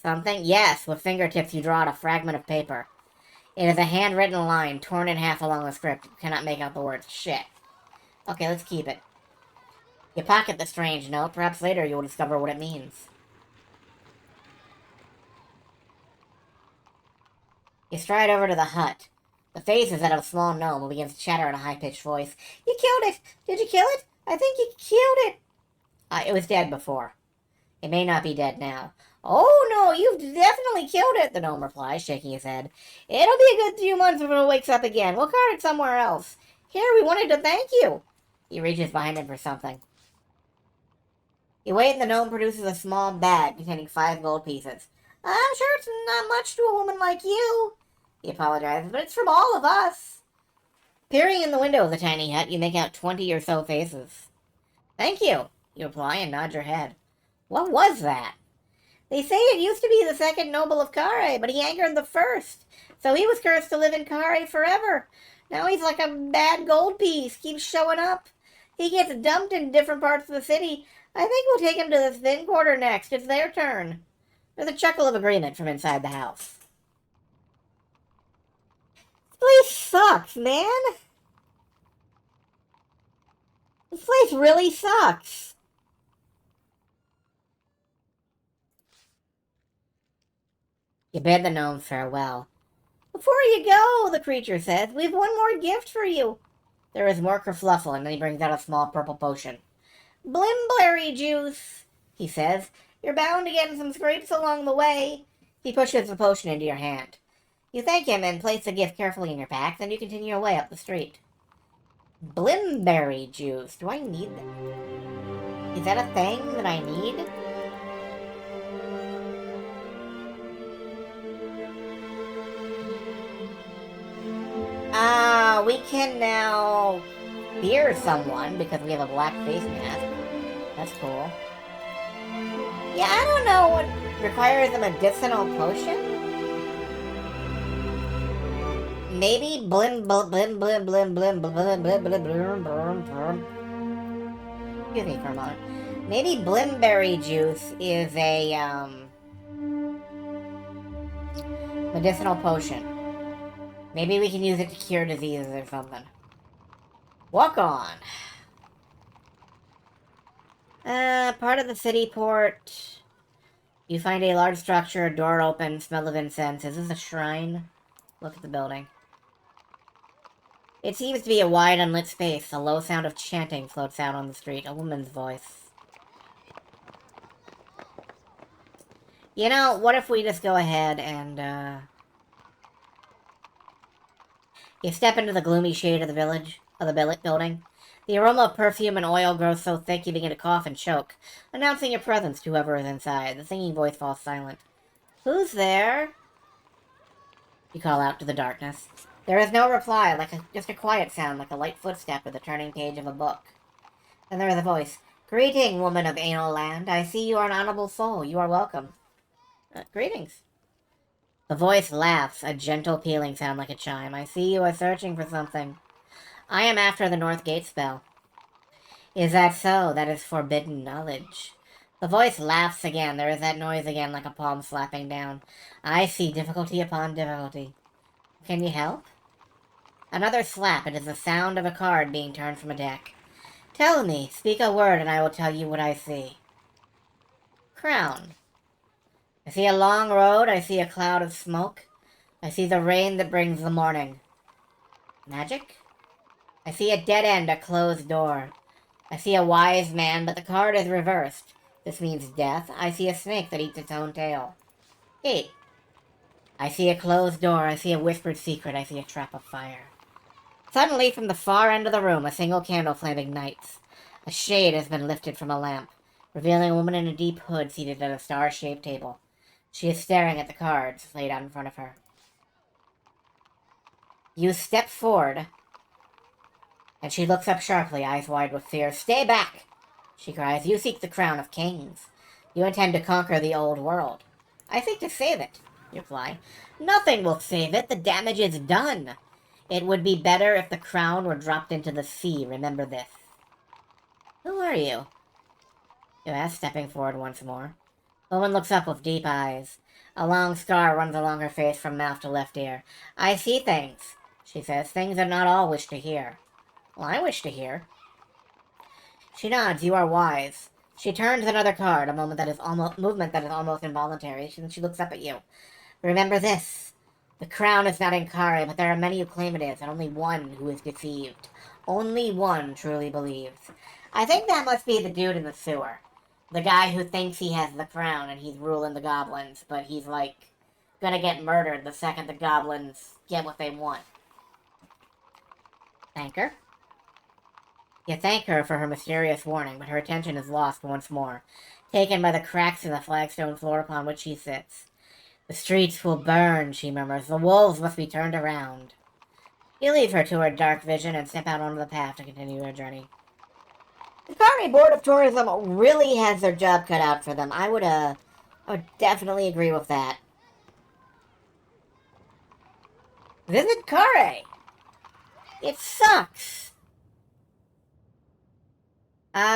Something? Yes, with fingertips you draw out a fragment of paper. It is a handwritten line, torn in half along the script. You cannot make out the words. Shit. Okay, let's keep it. You pocket the strange note. Perhaps later you will discover what it means. You stride over to the hut. The face is that of a small gnome who begins to chatter in a high-pitched voice. You killed it! Did you kill it? I think you killed it! It was dead before. It may not be dead now. Oh, no, you've definitely killed it, the gnome replies, shaking his head. It'll be a good few months before it wakes up again. We'll cart it somewhere else. Here, we wanted to thank you. He reaches behind him for something. You wait and the gnome produces a small bag containing 5 gold pieces. I'm sure it's not much to a woman like you. He apologizes, but it's from all of us. Peering in the window of the tiny hut, you make out 20 or so faces. Thank you, you reply and nod your head. What was that? They say it used to be the second noble of Kare, but he angered the first. So he was cursed to live in Kare forever. Now he's like a bad gold piece, keeps showing up. He gets dumped in different parts of the city. I think we'll take him to the Thin Quarter next. It's their turn. There's a chuckle of agreement from inside the house. This place sucks, man. This place really sucks. You bid the gnome farewell. Before you go, the creature says, we've one more gift for you. There is more kerfluffle, and then he brings out a small purple potion. Blimbberry juice, he says. You're bound to get in some scrapes along the way. He pushes the potion into your hand. You thank him and place the gift carefully in your pack, then you continue your way up the street. Blimbberry juice. Do I need that? Is that a thing that I need? We can now fear someone because we have a black face mask. That's cool. Yeah, I don't know what requires a medicinal potion. Maybe blim blim blim blim blim blim blim blim blim blim. Excuse me for a moment. Maybe blimberry juice is a medicinal potion. Maybe we can use it to cure diseases or something. Walk on. Part of the city port. You find a large structure, door open, smell of incense. Is this a shrine? Look at the building. It seems to be a wide, unlit space. A low sound of chanting floats out on the street. A woman's voice. You know, what if we just go ahead and, you step into the gloomy shade of the building. The aroma of perfume and oil grows so thick you begin to cough and choke, announcing your presence to whoever is inside. The singing voice falls silent. Who's there? You call out to the darkness. There is no reply, just a quiet sound, like a light footstep at the turning page of a book. Then there is a voice. Greeting, woman of anal land. I see you are an honorable soul. You are welcome. Greetings. The voice laughs, a gentle pealing sound like a chime. I see you are searching for something. I am after the North Gate spell. Is that so? That is forbidden knowledge. The voice laughs again. There is that noise again, like a palm slapping down. I see difficulty upon difficulty. Can you help? Another slap. It is the sound of a card being turned from a deck. Tell me. Speak a word, and I will tell you what I see. Crown. I see a long road. I see a cloud of smoke. I see the rain that brings the morning. Magic? I see a dead end, a closed door. I see a wise man, but the card is reversed. This means death. I see a snake that eats its own tail. Gate. I see a closed door. I see a whispered secret. I see a trap of fire. Suddenly, from the far end of the room, a single candle flame ignites. A shade has been lifted from a lamp, revealing a woman in a deep hood seated at a star-shaped table. She is staring at the cards laid out in front of her. You step forward, and she looks up sharply, eyes wide with fear. Stay back! She cries. You seek the crown of kings. You intend to conquer the old world. I seek to save it, you reply. Nothing will save it. The damage is done. It would be better if the crown were dropped into the sea. Remember this. Who are you? You ask, stepping forward once more. The woman looks up with deep eyes. A long scar runs along her face from mouth to left ear. I see things, she says. Things that not all wish to hear. Well, I wish to hear. She nods. You are wise. She turns another card, a movement that is almost involuntary. She looks up at you. Remember this. The crown is not in Kari, but there are many who claim it is, and only one who is deceived. Only one truly believes. I think that must be the dude in the sewer. The guy who thinks he has the crown and he's ruling the goblins, but he's, gonna get murdered the second the goblins get what they want. Thank her. You thank her for her mysterious warning, but her attention is lost once more, taken by the cracks in the flagstone floor upon which she sits. The streets will burn, she murmurs. The wolves must be turned around. You leave her to her dark vision and step out onto the path to continue their journey. The Kari Board of Tourism really has their job cut out for them. I would definitely agree with that. Visit Kari! It sucks!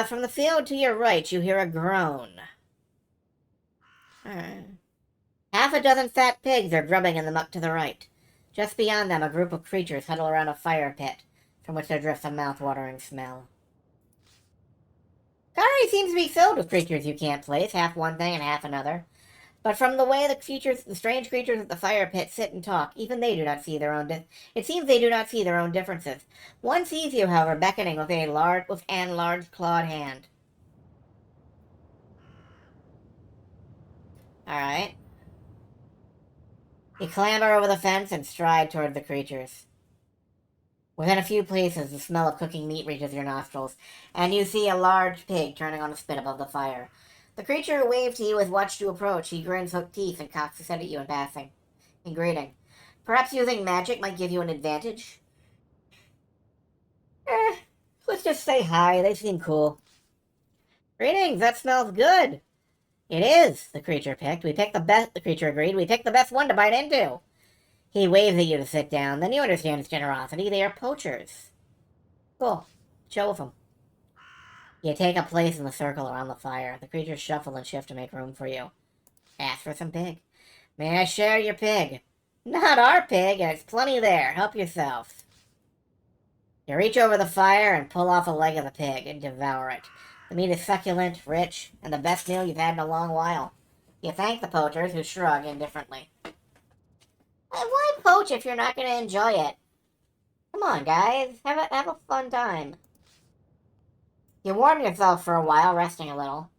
From the field to your right, you hear a groan. Half a dozen fat pigs are grubbing in the muck to the right. Just beyond them, a group of creatures huddle around a fire pit, from which there drifts a mouth-watering smell. Kari seems to be filled with creatures you can't place, half one thing and half another. But from the way the strange creatures at the fire pit sit and talk, even they do not see their own it seems they do not see their own differences. One sees you, however, beckoning with an large clawed hand. Alright. You clamber over the fence and stride toward the creatures. Within a few paces, the smell of cooking meat reaches your nostrils, and you see a large pig turning on a spit above the fire. The creature who waved to you has watched you approach. He grins hooked teeth and cocks his head at you in passing. In greeting. Perhaps using magic might give you an advantage? Let's just say hi. They seem cool. Greetings, that smells good. It is, the creature picked. The creature agreed. We picked the best one to bite into. He waves at you to sit down. Then you understand his generosity. They are poachers. Cool. Chill with them. You take a place in the circle around the fire. The creatures shuffle and shift to make room for you. Ask for some pig. May I share your pig? Not our pig. There's plenty there. Help yourself. You reach over the fire and pull off a leg of the pig and devour it. The meat is succulent, rich, and the best meal you've had in a long while. You thank the poachers, who shrug indifferently. Why poach if you're not going to enjoy it? Come on, guys. Have a fun time. You warm yourself for a while, resting a little.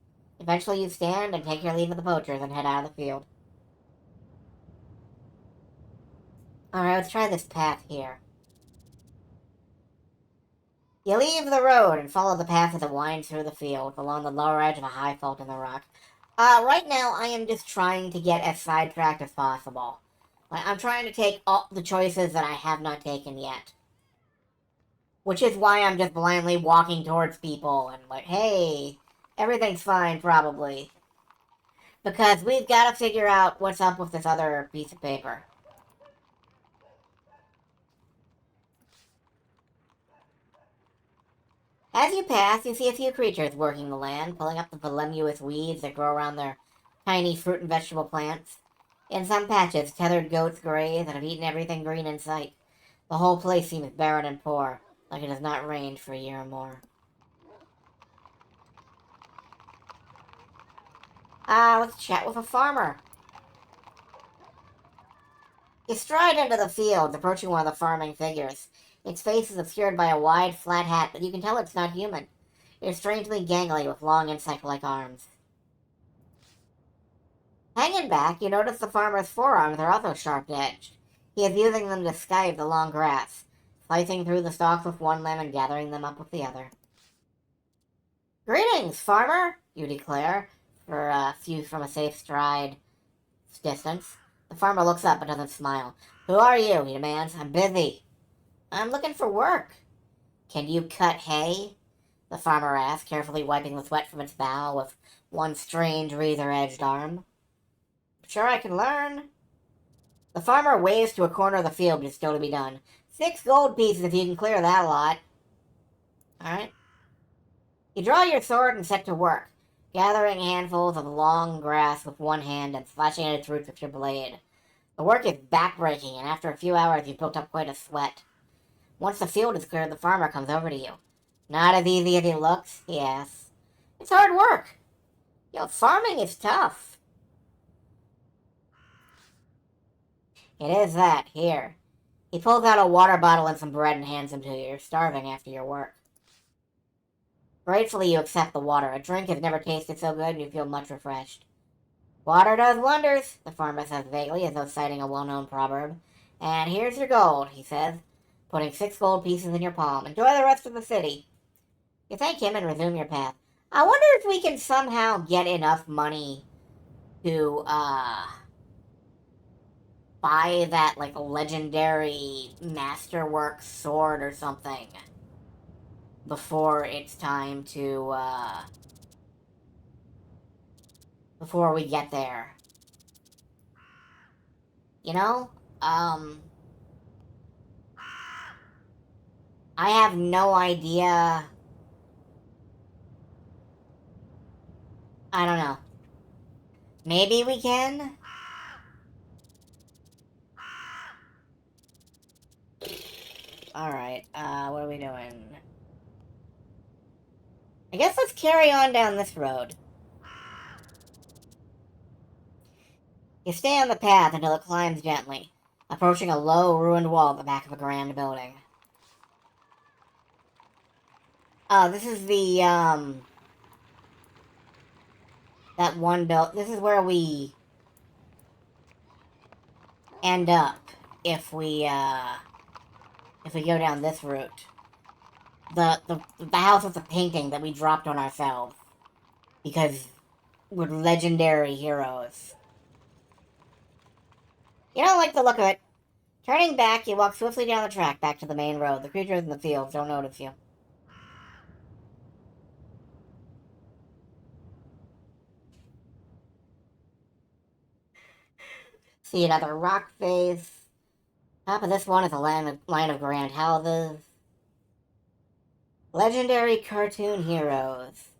Eventually you stand and take your leave of the poachers and head out of the field. Alright, let's try this path here. You leave the road and follow the path as it winds through the field, along the lower edge of a high fault in the rock. Right now I am just trying to get as sidetracked as possible. Like, I'm trying to take all the choices that I have not taken yet. Which is why I'm just blindly walking towards people and like, hey, everything's fine, probably. Because we've got to figure out what's up with this other piece of paper. As you pass, you see a few creatures working the land, pulling up the voluminous weeds that grow around their tiny fruit and vegetable plants. In some patches, tethered goats graze and have eaten everything green in sight. The whole place seems barren and poor, like it has not rained for a year or more. Let's chat with a farmer. You stride into the field, approaching one of the farming figures. Its face is obscured by a wide, flat hat, but you can tell it's not human. It's strangely gangly with long insect-like arms. Hanging back, you notice the farmer's forearms are also sharp-edged. He is using them to scythe the long grass, slicing through the stalks with one limb and gathering them up with the other. "Greetings, farmer," you declare, from a safe stride distance. The farmer looks up but doesn't smile. "Who are you?" he demands. "I'm busy." "I'm looking for work." "Can you cut hay?" the farmer asks, carefully wiping the sweat from its bow with one strange razor-edged arm. "Sure, I can learn." The farmer waves to a corner of the field, which is still to be done. 6 gold pieces if you can clear that lot. Alright. You draw your sword and set to work, gathering handfuls of long grass with one hand and slashing at its roots with your blade. The work is backbreaking, and after a few hours you've built up quite a sweat. Once the field is cleared, the farmer comes over to you. "Not as easy as it looks?" he asks. "It's hard work. Farming is tough." "It is that. Here." He pulls out a water bottle and some bread and hands them to you. You're starving after your work. Gratefully, you accept the water. A drink has never tasted so good, and you feel much refreshed. "Water does wonders," the farmer says vaguely, as though citing a well-known proverb. "And here's your gold," he says, putting 6 gold pieces in your palm. "Enjoy the rest of the city." You thank him and resume your path. I wonder if we can somehow get enough money to, buy that, like, legendary masterwork sword or something before it's time to, before we get there. You know? I have no idea. I don't know. Maybe we can? Alright, what are we doing? I guess let's carry on down this road. You stay on the path until it climbs gently, approaching a low, ruined wall at the back of a grand building. Oh, this is the, that one this is where we end up if we go down this route. The house with the painting that we dropped on ourselves. Because we're legendary heroes. You don't like the look of it. Turning back, you walk swiftly down the track back to the main road. The creatures in the fields don't notice you. See another rock face. Top of this one is a line of grand houses. Legendary cartoon heroes.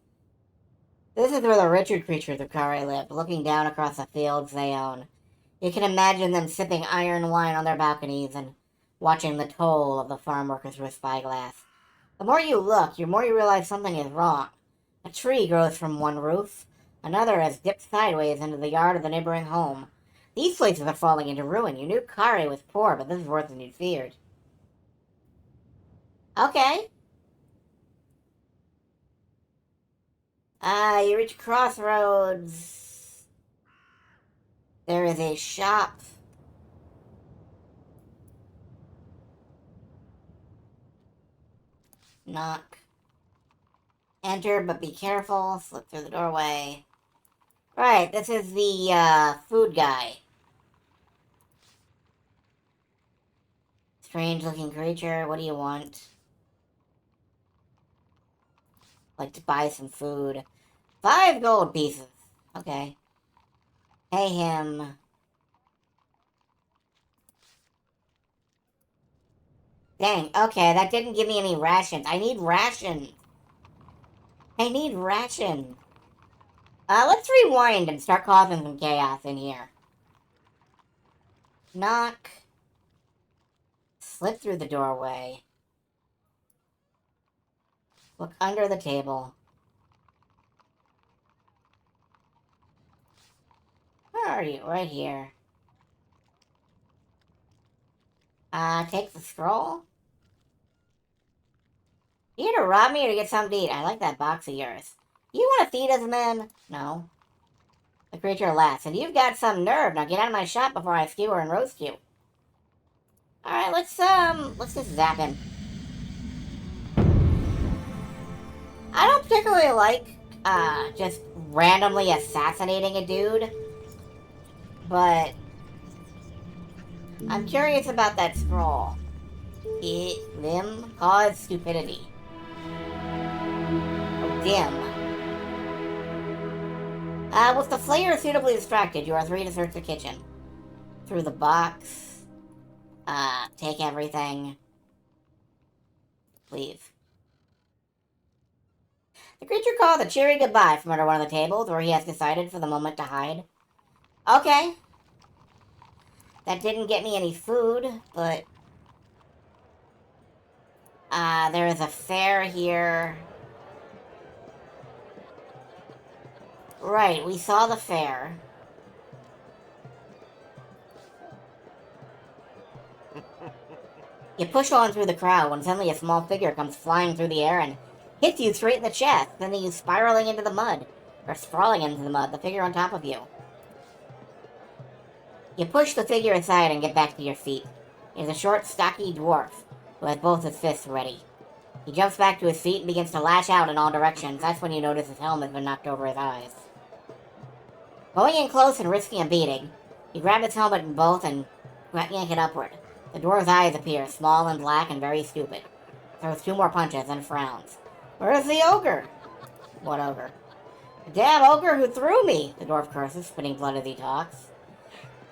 This is where the richer creatures of Kare live, looking down across the fields they own. You can imagine them sipping iron wine on their balconies and watching the toll of the farm workers through a spyglass. The more you look, the more you realize something is wrong. A tree grows from one roof. Another has dipped sideways into the yard of the neighboring home. These places are falling into ruin. You knew Kare was poor, but this is worse than you feared. Okay. You reach crossroads. There is a shop. Knock. Enter, but be careful. Slip through the doorway. Right, this is the, food guy. Strange-looking creature, what do you want? Like to buy some food. 5 gold pieces. Okay. Pay him. Dang, okay, that didn't give me any rations. I need rations. I need rations. Let's rewind and start causing some chaos in here. Knock. Slip through the doorway. Look under the table. Where are you? Right here. Take the scroll. You here to rob me or to get something to eat? I like that box of yours. You want to feed us, man? No. The creature laughs. And you've got some nerve. Now get out of my shop before I skewer and roast you. Alright, let's just zap him. I don't particularly like, just randomly assassinating a dude. But I'm curious about that scroll. Them cause stupidity. Oh, dim. With the flayer suitably distracted, you are free to search the kitchen. Through the box. Take everything. Leave. The creature called a cheery goodbye from under one of the tables where he has decided for the moment to hide. Okay. That didn't get me any food, but... there is a fair here. Right, we saw the fair. You push on through the crowd when suddenly a small figure comes flying through the air and hits you straight in the chest, sending you spiraling into the mud. Or sprawling into the mud, the figure on top of you. You push the figure aside and get back to your feet. It is a short, stocky dwarf who has both his fists ready. He jumps back to his feet and begins to lash out in all directions. That's when you notice his helmet has been knocked over his eyes. Going in close and risking a beating, you grab his helmet in both and yank it upward. The dwarf's eyes appear, small and black and very stupid. Throws 2 more punches and frowns. Where's the ogre? What ogre? The damn ogre who threw me! The dwarf curses, spitting blood as he talks.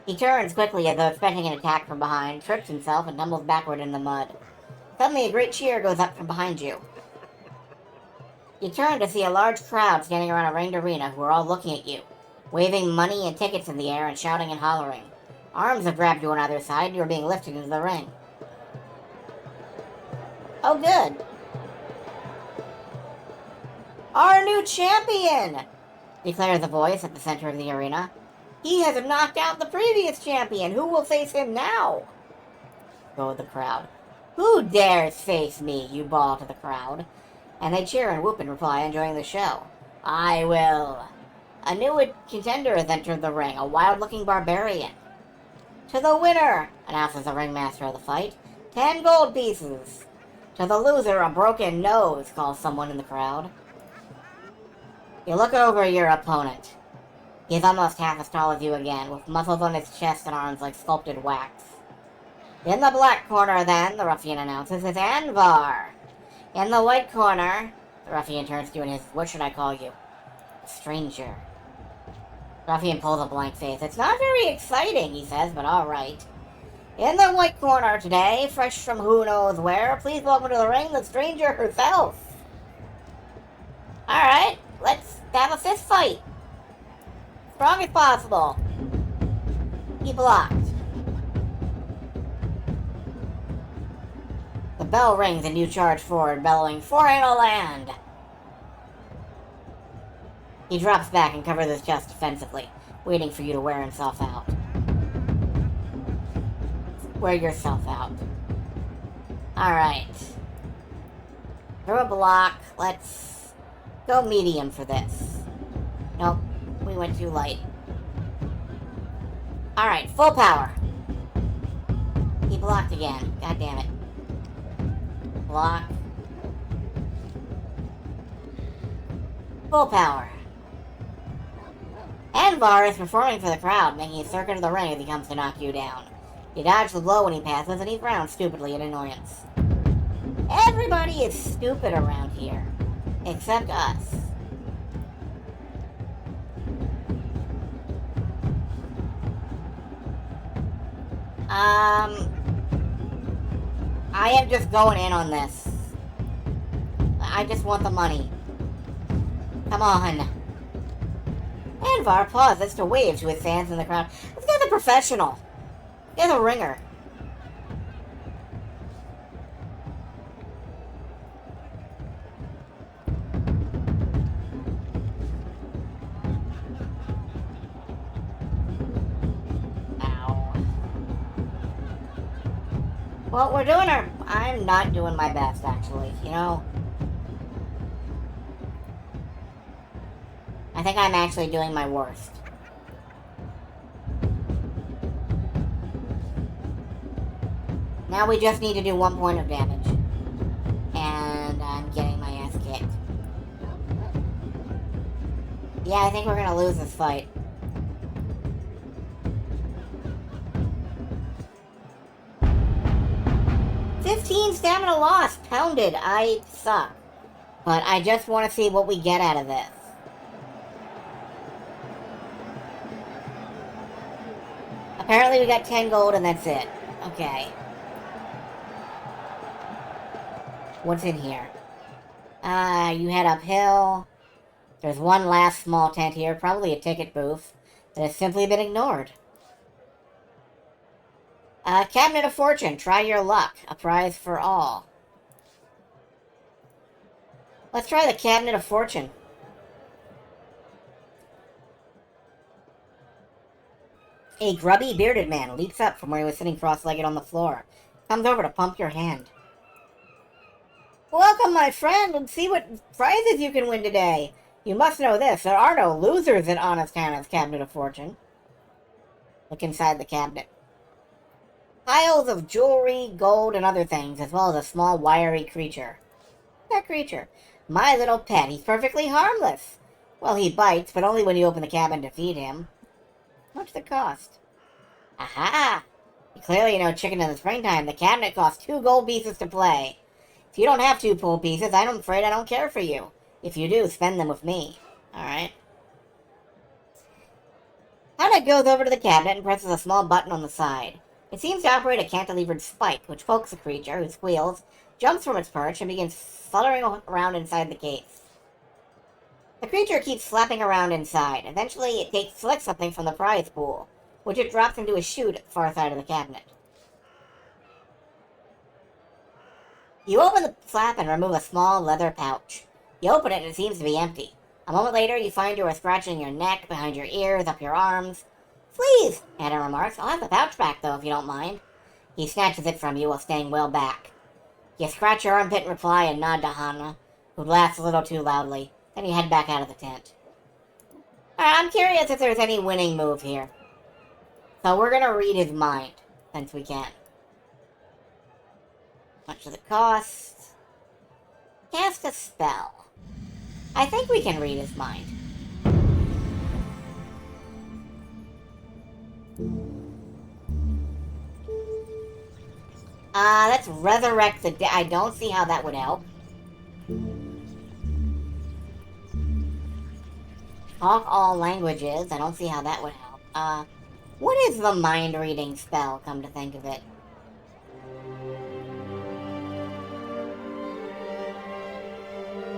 He turns quickly as though expecting an attack from behind, trips himself, and tumbles backward in the mud. Suddenly a great cheer goes up from behind you. You turn to see a large crowd standing around a ringed arena who are all looking at you, waving money and tickets in the air and shouting and hollering. Arms have grabbed you on either side, and you are being lifted into the ring. Oh, good. Our new champion! Declares a voice at the center of the arena. He has knocked out the previous champion. Who will face him now? Go the crowd. Who dares face me? You bawl to the crowd. And they cheer and whoop in reply, enjoying the show. I will. A new contender has entered the ring, a wild-looking barbarian. To the winner, announces the ringmaster of the fight, 10 gold pieces. To the loser, a broken nose, calls someone in the crowd. You look over your opponent. He's almost half as tall as you again, with muscles on his chest and arms like sculpted wax. In the black corner, then, the ruffian announces, is Anvar. In the white corner, the ruffian turns to you and says, what should I call you? Stranger. Ruffian pulls a blank face. It's not very exciting, he says, but alright. In the white corner today, fresh from who knows where, please welcome to the ring the stranger herself. Alright, let's have a fist fight. Strong as possible. He blocked. The bell rings and you charge forward, bellowing, "For in a land!" He drops back and covers his chest defensively, waiting for you to wear himself out. Wear yourself out. Alright. Throw a block. Let's go medium for this. Nope, we went too light. Alright, full power. He blocked again. God damn it. Block. Full power. Anvar is performing for the crowd, making a circuit of the ring as he comes to knock you down. You dodge the blow when he passes, and he frowns stupidly in annoyance. Everybody is stupid around here. Except us. I am just going in on this. I just want the money. Come on. Anvar pauses to wave to his fans in the crowd. This guy's a professional. This guy's a ringer. Ow. Well, we're doing our... I'm not doing my best, actually. You know? I think I'm actually doing my worst. Now we just need to do 1 point of damage. And I'm getting my ass kicked. Yeah, I think we're gonna lose this fight. "15 stamina lost. Pounded. I suck. But I just want to see what we get out of this. Apparently we got 10 gold and that's it. Okay. What's in here? You head uphill. There's one last small tent here, probably a ticket booth, that has simply been ignored. Cabinet of Fortune, try your luck. A prize for all. Let's try the Cabinet of Fortune. A grubby, bearded man leaps up from where he was sitting cross-legged on the floor. Comes over to pump your hand. "Welcome, my friend, and see what prizes you can win today. You must know this, there are no losers in Honest Hannah's Cabinet of Fortune." Look inside the cabinet. Piles of jewelry, gold, and other things, as well as a small, wiry creature. That creature. My little pet. He's perfectly harmless. Well, he bites, but only when you open the cabin to feed him. What's the cost? Aha! You clearly know chicken in the springtime. The cabinet costs 2 gold pieces to play. If you don't have 2 gold pieces, I'm afraid I don't care for you. If you do, spend them with me. Alright. Hannah goes over to the cabinet and presses a small button on the side. It seems to operate a cantilevered spike, which pokes the creature, who squeals, jumps from its perch, and begins fluttering around inside the case. The creature keeps flapping around inside. Eventually, it selects something from the prize pool, which it drops into a chute at the far side of the cabinet. You open the flap and remove a small leather pouch. You open it and it seems to be empty. A moment later, you find you are scratching your neck, behind your ears, up your arms. "Please," Hannah remarks. "I'll have the pouch back, though, if you don't mind." He snatches it from you while staying well back. You scratch your armpit in reply and nod to Hannah, who laughs a little too loudly. Then you head back out of the tent. Alright, I'm curious if there's any winning move here. So we're gonna read his mind, since we can. Much does it cost? Cast a spell. I think we can read his mind. Let's resurrect the dead. I don't see how that would help. Talk all languages. I don't see how that would help. What is the mind-reading spell, come to think of it?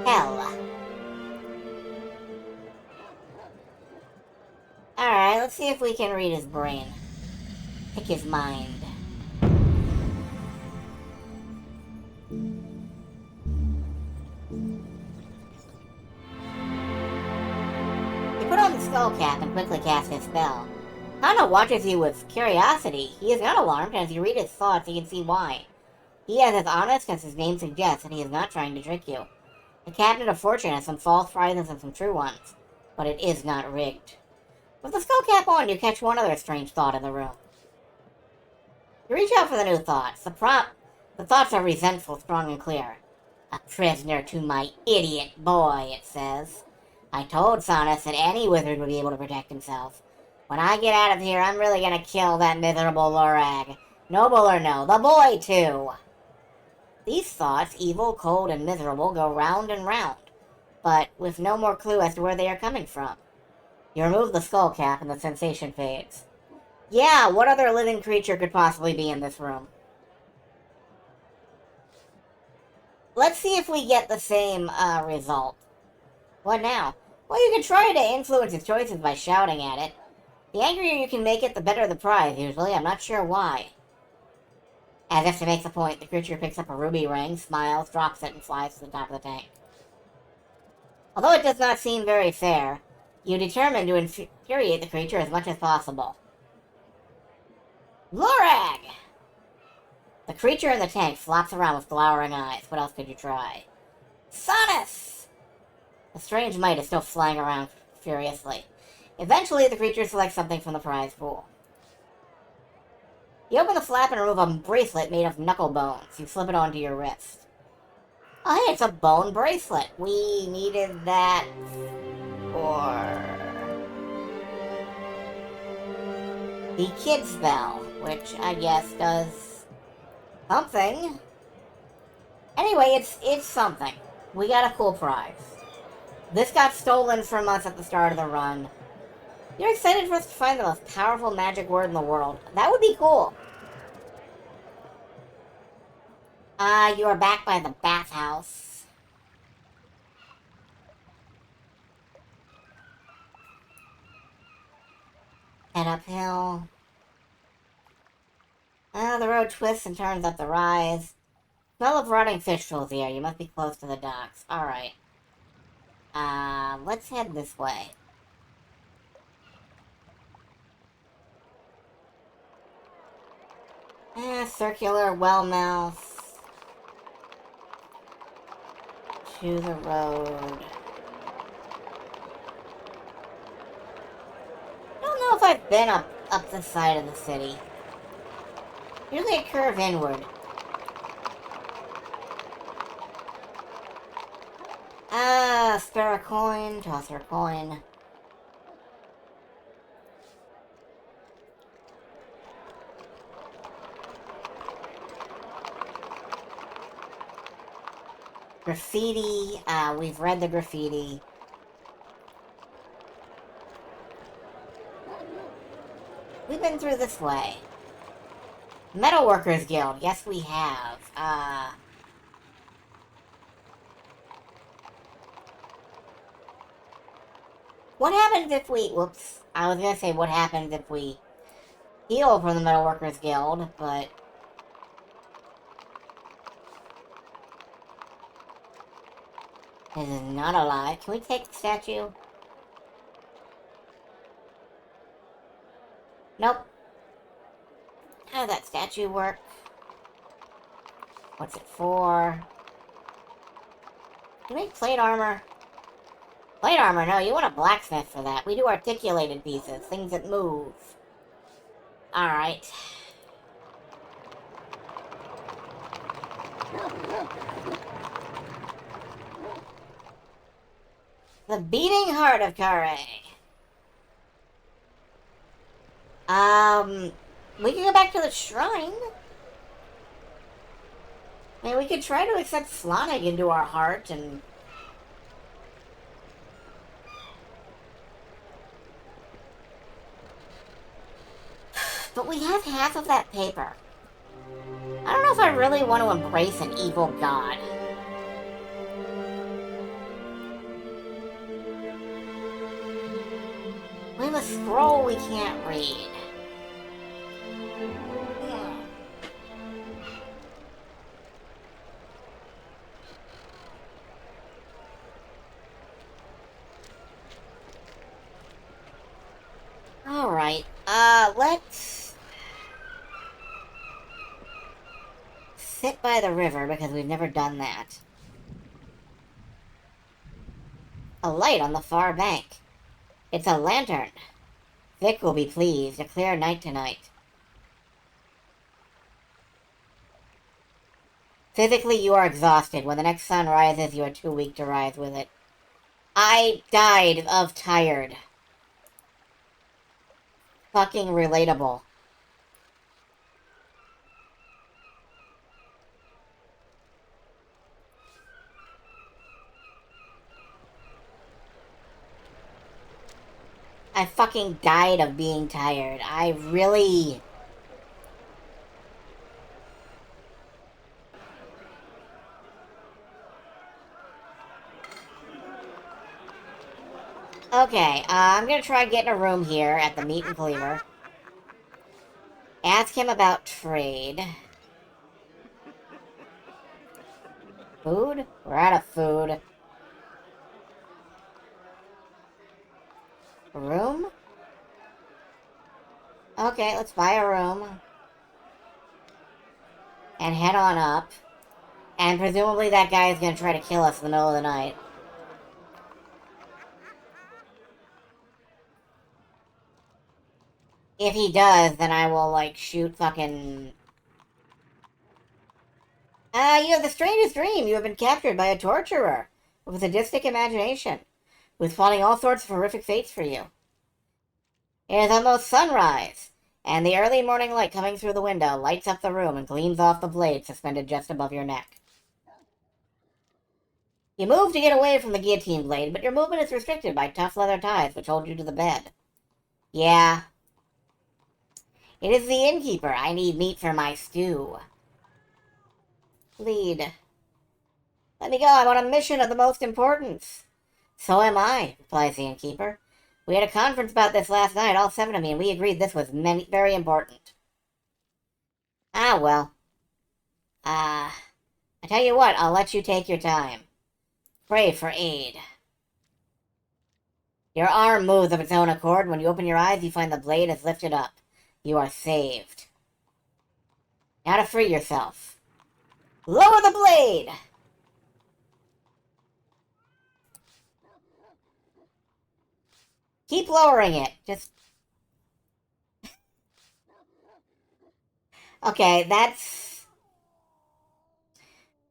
Hell. Alright, let's see if we can read his brain. Pick his mind. Put on the skull cap and quickly cast his spell. Hana watches you with curiosity. He is not alarmed, and as you read his thoughts, you can see why. He is as honest as his name suggests, and he is not trying to trick you. The Cabinet of Fortune has some false prizes and some true ones. but it is not rigged. With the skull cap on, you catch one other strange thought in the room. You reach out for the new thoughts. The thoughts are resentful, strong, and clear. A prisoner to my idiot boy, it says. I told Sonus that any wizard would be able to protect himself. When I get out of here, I'm really gonna kill that miserable Lorag. Noble or no, the boy too. These thoughts, evil, cold, and miserable, go round and round, but with no more clue as to where they are coming from. You remove the skull cap and the sensation fades. Yeah, what other living creature could possibly be in this room? Let's see if we get the same result. What now? Well, you can try to influence its choices by shouting at it. The angrier you can make it, the better the prize, usually. I'm not sure why. As if to make the point, the creature picks up a ruby ring, smiles, drops it, and flies to the top of the tank. Although it does not seem very fair, you determine to infuriate the creature as much as possible. Lorag! The creature in the tank flops around with glowering eyes. What else could you try? Sonus! The strange mite is still flying around furiously. Eventually, the creature selects something from the prize pool. You open the flap and remove a bracelet made of knuckle bones. You slip it onto your wrist. Oh, hey, it's a bone bracelet. We needed that for the kid spell, which I guess does something. Anyway, it's something. We got a cool prize. This got stolen from us at the start of the run. You're excited for us to find the most powerful magic word in the world. That would be cool. You are back by the bathhouse. Head uphill. The road twists and turns up the rise. Smell of rotting fish fills the air. You must be close to the docks. Alright. Let's head this way. Circular well mouth. To the road. I don't know if I've been up the side of the city. Usually a curve inward. Spare a coin, toss her a coin. Graffiti, we've read the graffiti. We've been through this way. Metalworkers Guild, yes we have. What happens if we... Whoops. I was gonna say what happens if we steal from the Metalworkers Guild, but... This is not alive. Can we take the statue? Nope. How does that statue work? What's it for? You make plate armor? Plate armor? No, you want a blacksmith for that. We do articulated pieces, things that move. Alright. The beating heart of Kare. We can go back to the shrine. I mean, we could try to accept Slanig into our heart and... But we have half of that paper. I don't know if I really want to embrace an evil god. We have a scroll we can't read. Alright, let's sit by the river because we've never done that. A light on the far bank. It's a lantern. Vic will be pleased. A clear night tonight. Physically, you are exhausted. When the next sun rises, you are too weak to rise with it. I died of tired. Fucking relatable. I fucking died of being tired. I really... Okay, I'm gonna try getting a room here at the Meat and Cleaver. Ask him about trade. Food? We're out of food. A room? Okay, let's buy a room. And head on up. And presumably that guy is gonna try to kill us in the middle of the night. If he does, then I will, like, shoot fucking... you have the strangest dream. You have been captured by a torturer with a sadistic imagination, who's plotting all sorts of horrific fates for you. It is almost sunrise, and the early morning light coming through the window lights up the room and gleams off the blade suspended just above your neck. You move to get away from the guillotine blade, but your movement is restricted by tough leather ties which hold you to the bed. Yeah. It is the innkeeper. I need meat for my stew. Lead. Let me go. I'm on a mission of the most importance. So am I, replies the innkeeper. We had a conference about this last night, all 7 of me, and we agreed this was very important. Ah, well. I tell you what, I'll let you take your time. Pray for aid. Your arm moves of its own accord. When you open your eyes, you find the blade is lifted up. You are saved. Now to free yourself. Lower the blade! Keep lowering it. Just... Okay, that's...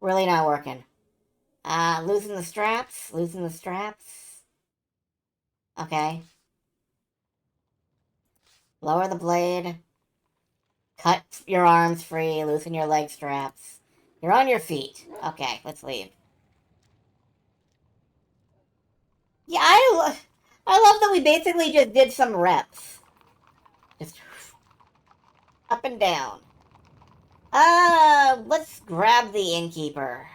really not working. Loosen the straps. Loosen the straps. Okay. Lower the blade. Cut your arms free. Loosen your leg straps. You're on your feet. Okay, let's leave. Yeah, I love that we basically just did some reps. Just up and down. Let's grab the innkeeper.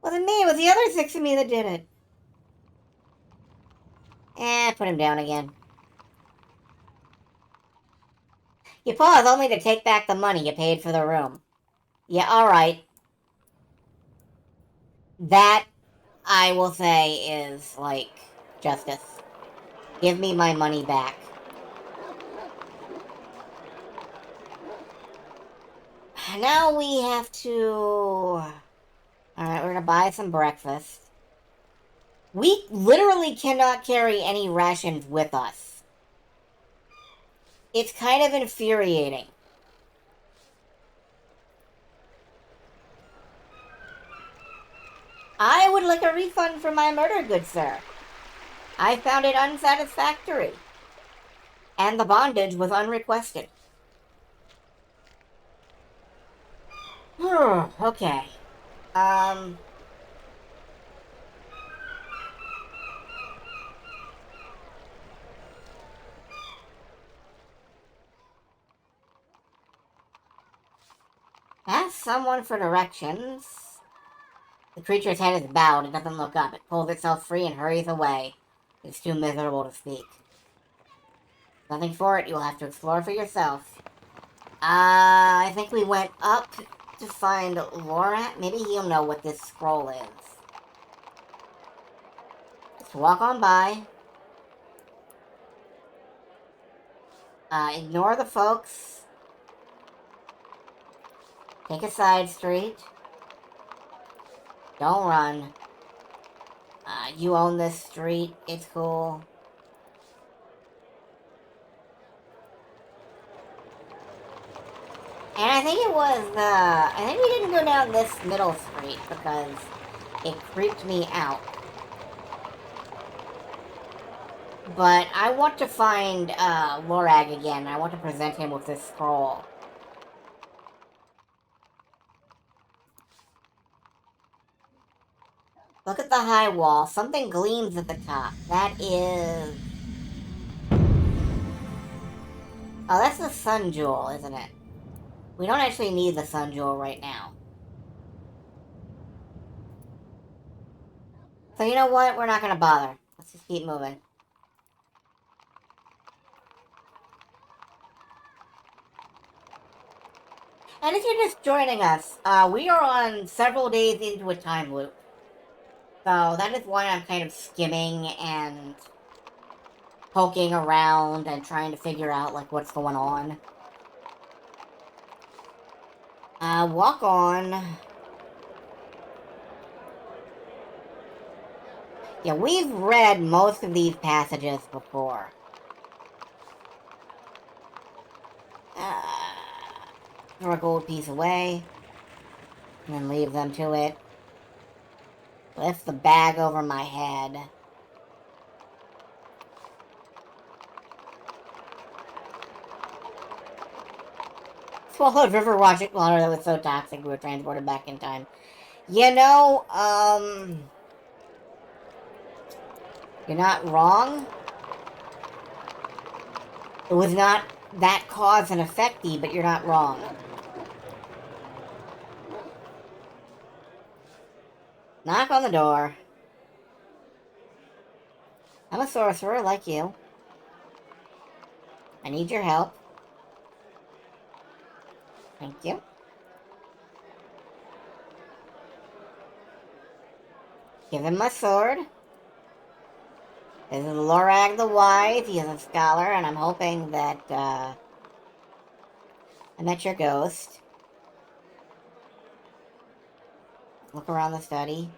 Wasn't me, it was the other 6 of me that did it. Put him down again. You pause only to take back the money you paid for the room. Yeah, alright. That, I will say, is, like, justice. Give me my money back. Now we have to... Alright, we're gonna buy some breakfast. We literally cannot carry any rations with us. It's kind of infuriating. I would like a refund for my murder, good sir. I found it unsatisfactory. And the bondage was unrequested. Okay. Ask someone for directions. The creature's head is bowed. It doesn't look up. It pulls itself free and hurries away. It's too miserable to speak. Nothing for it. You'll have to explore for yourself. I think we went up to find Lorat. Maybe he'll know what this scroll is. Just walk on by. Ignore the folks. Take a side street. Don't run. You own this street. It's cool. And I think it was, I think we didn't go down this middle street because it creeped me out. But I want to find, Lorag again. I want to present him with this scroll. Look at the high wall. Something gleams at the top. That is... Oh, that's the sun jewel, isn't it? We don't actually need the sun jewel right now. So you know what? We're not gonna bother. Let's just keep moving. And if you're just joining us, we are on several days into a time loop. So that is why I'm kind of skimming and poking around and trying to figure out, like, what's going on. Walk on. Yeah, we've read most of these passages before. Throw a gold piece away. And then leave them to it. Lift the bag over my head. Swallowed river water that was so toxic we were transported back in time. You know, you're not wrong. It was not that cause and effecty, but you're not wrong. Knock on the door. I'm a sorcerer like you. I need your help. Thank you. Give him my sword. This is Lorag the Wise. He is a scholar, and I'm hoping that, I met your ghost. Look around the study.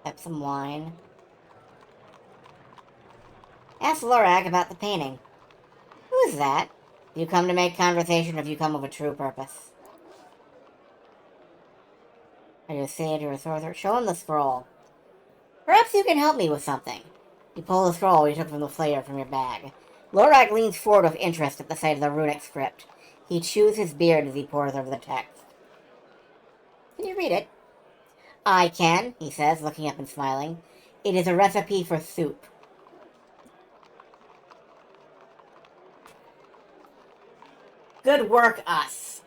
Have some wine. Ask Lorag about the painting. Who is that? Do you come to make conversation, or have you come with a true purpose? Are you a sage or a sorcerer? Show him the scroll. Perhaps you can help me with something. You pull the scroll you took from the flayer from your bag. Lorag leans forward with interest at the sight of the runic script. He chews his beard as he pores over the text. Can you read it? I can, he says, looking up and smiling. It is a recipe for soup. Good work, us.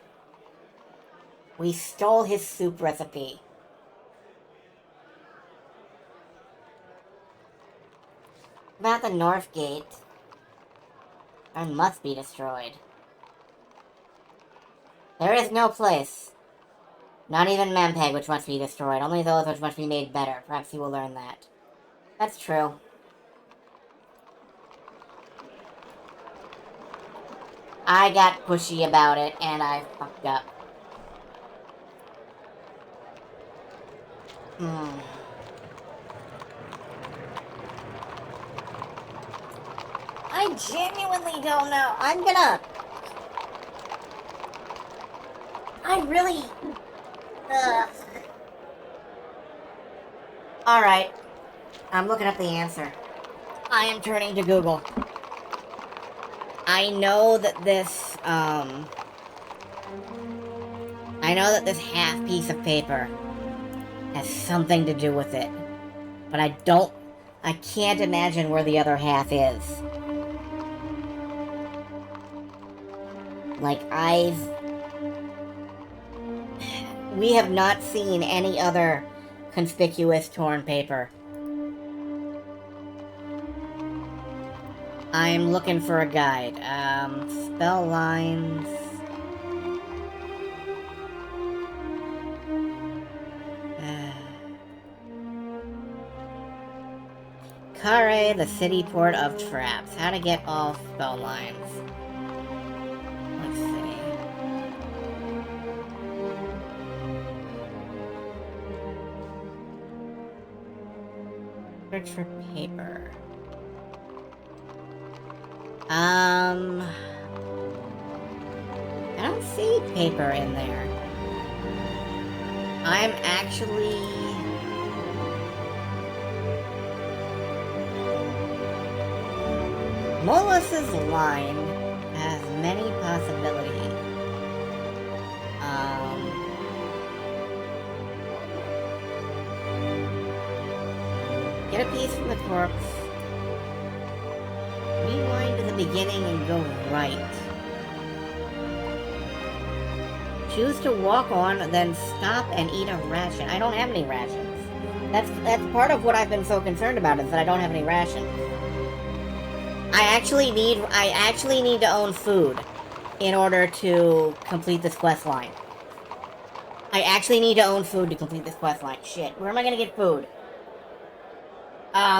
We stole his soup recipe. About the north gate. It must be destroyed. There is no place. Not even Mampeg, which must be destroyed. Only those which must be made better. Perhaps you will learn that. That's true. I got pushy about it, and I fucked up. I genuinely don't know. I really... Alright. I'm looking up the answer. I am turning to Google. I know that this, I know that this half piece of paper has something to do with it. But I can't imagine where the other half is. Like, we have not seen any other conspicuous torn paper. I'm looking for a guide. Spell lines... Kare, the city port of traps. How to get all spell lines. Let's see. Search for paper. I don't see paper in there. I'm actually... Molus's line has many possibilities. Get a piece from the corpse. Rewind to the beginning and go right. Choose to walk on, then stop and eat a ration. I don't have any rations. That's part of what I've been so concerned about, is that I don't have any rations. I actually need to own food in order to complete this quest line. I actually need to own food to complete this quest line. Shit, where am I gonna get food?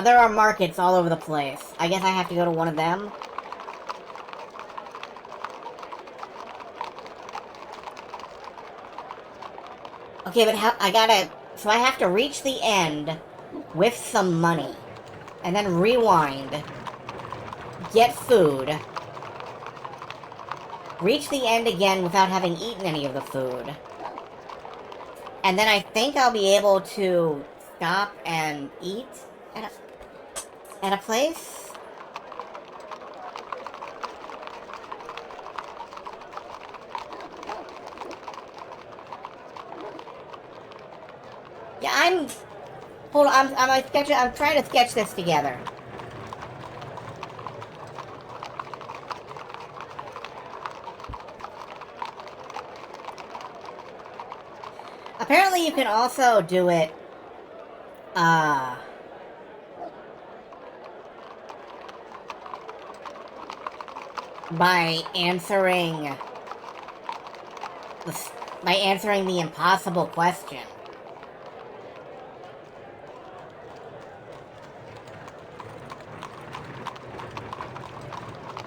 There are markets all over the place. I guess I have to go to one of them. Okay, but how... So I have to reach the end with some money. And then rewind. Get food. Reach the end again without having eaten any of the food. And then I think I'll be able to stop and eat at a place? Yeah, hold on, I'm trying to sketch this together. Apparently you can also do it, by answering the impossible question.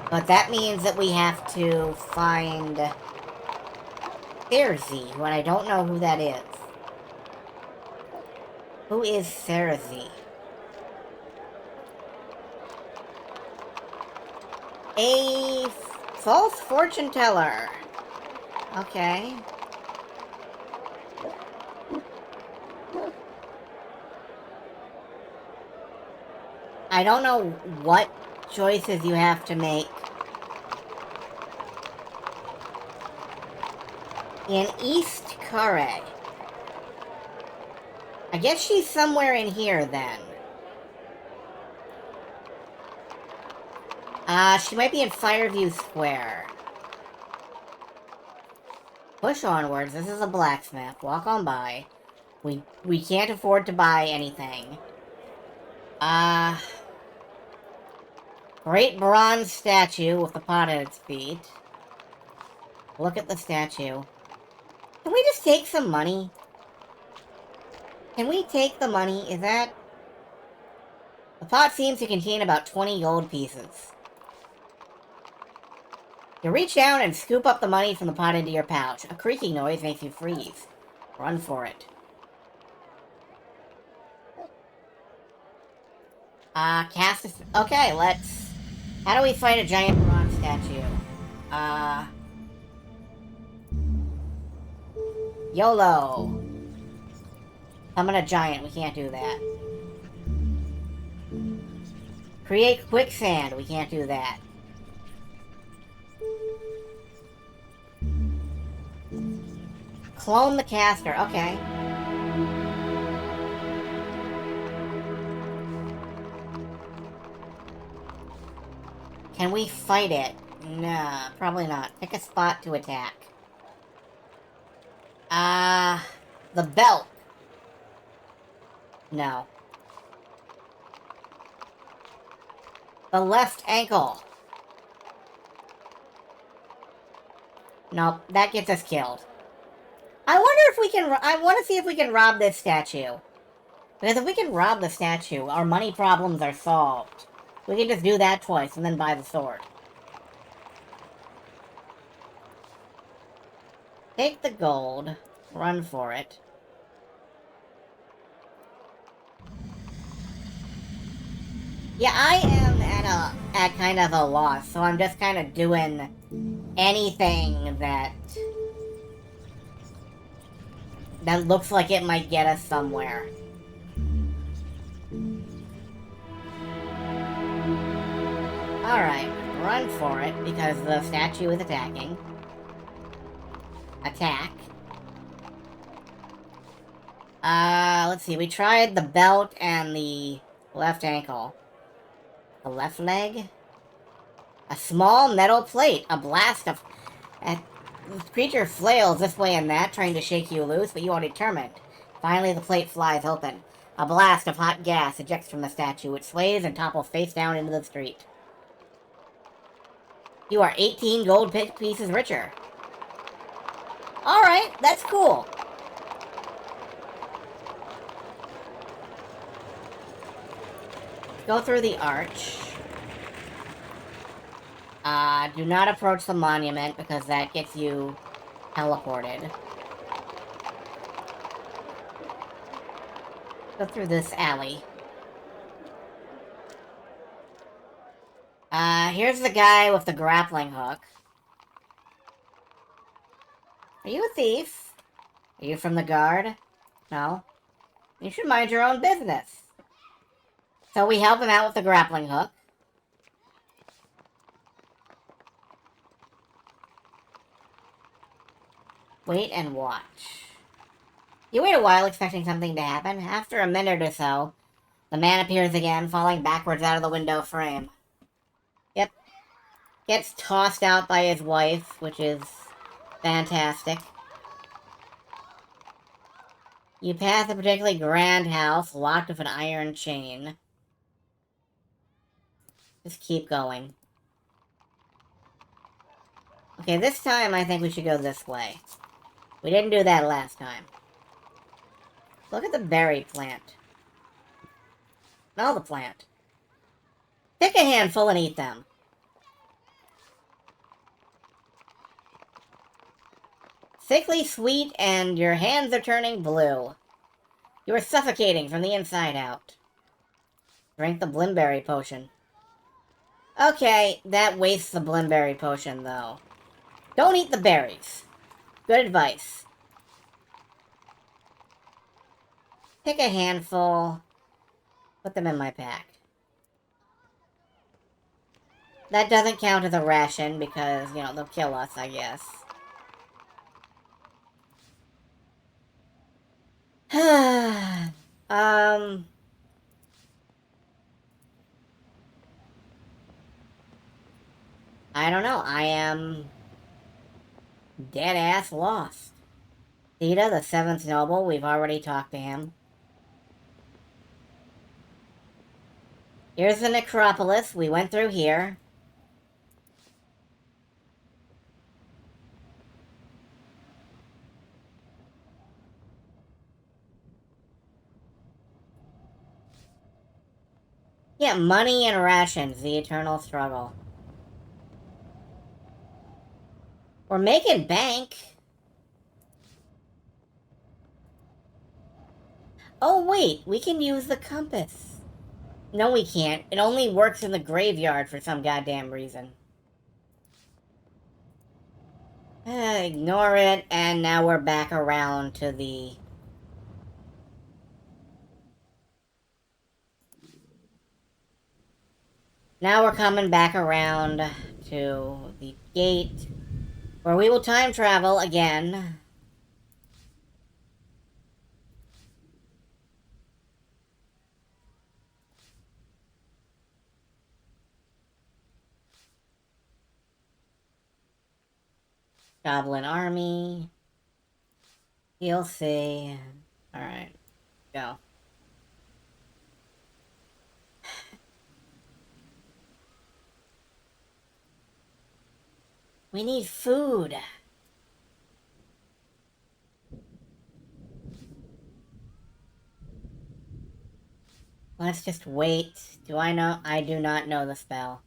But that means that we have to find Sorcery, when I don't know who that is. Who is Sorcery? A false fortune teller. Okay. I don't know what choices you have to make in East Carre. I guess she's somewhere in here, then. She might be in Fireview Square. Push onwards. This is a blacksmith. Walk on by. We can't afford to buy anything. Great bronze statue with a pot at its feet. Look at the statue. Can we just take some money? Can we take the money? Is that... The pot seems to contain about 20 gold pieces. You reach down and scoop up the money from the pot into your pouch. A creaking noise makes you freeze. Run for it. Cast a... Okay, let's... How do we fight a giant bronze statue? YOLO. Summon a giant. We can't do that. Create quicksand. We can't do that. Clone the caster. Okay. Can we fight it? Nah, probably not. Pick a spot to attack. The belt. No. The left ankle. Nope, that gets us killed. I wonder if we can... I want to see if we can rob this statue. Because if we can rob the statue, our money problems are solved. We can just do that twice and then buy the sword. Take the gold. Run for it. Yeah, I am at kind of a loss, so I'm just kind of doing anything that looks like it might get us somewhere. Alright, run for it, because the statue is attacking. Attack. Let's see, we tried the belt and the left ankle. The left leg? A small metal plate, a blast of... The creature flails this way and that, trying to shake you loose, but you are determined. Finally, the plate flies open. A blast of hot gas ejects from the statue. It sways and topples face down into the street. You are 18 gold pieces richer. Alright, that's cool. Go through the arch. Do not approach the monument, because that gets you teleported. Go through this alley. Here's the guy with the grappling hook. Are you a thief? Are you from the guard? No? You should mind your own business. So we help him out with the grappling hook. Wait and watch. You wait a while expecting something to happen. After a minute or so, the man appears again, falling backwards out of the window frame. Yep. Gets tossed out by his wife, which is fantastic. You pass a particularly grand house, locked with an iron chain. Just keep going. Okay, this time I think we should go this way. We didn't do that last time. Look at the berry plant. Smell the plant. Pick a handful and eat them. Thickly sweet, and your hands are turning blue. You are suffocating from the inside out. Drink the blimberry potion. Okay, that wastes the blimberry potion, though. Don't eat the berries. Good advice. Pick a handful. Put them in my pack. That doesn't count as a ration because, you know, they'll kill us, I guess. I don't know. I am dead-ass lost. Theta, the seventh noble, we've already talked to him. Here's the necropolis. We went through here. Yeah, money and rations, the eternal struggle. We're making bank. Oh, wait, we can use the compass. No, we can't. It only works in the graveyard for some goddamn reason. Ignore it, and now we're back around to the... Now we're coming back around to the gate, where we will time travel again. Goblin Army. You'll see. Alright, go. We need food. Let's just wait. Do I know? I do not know the spell.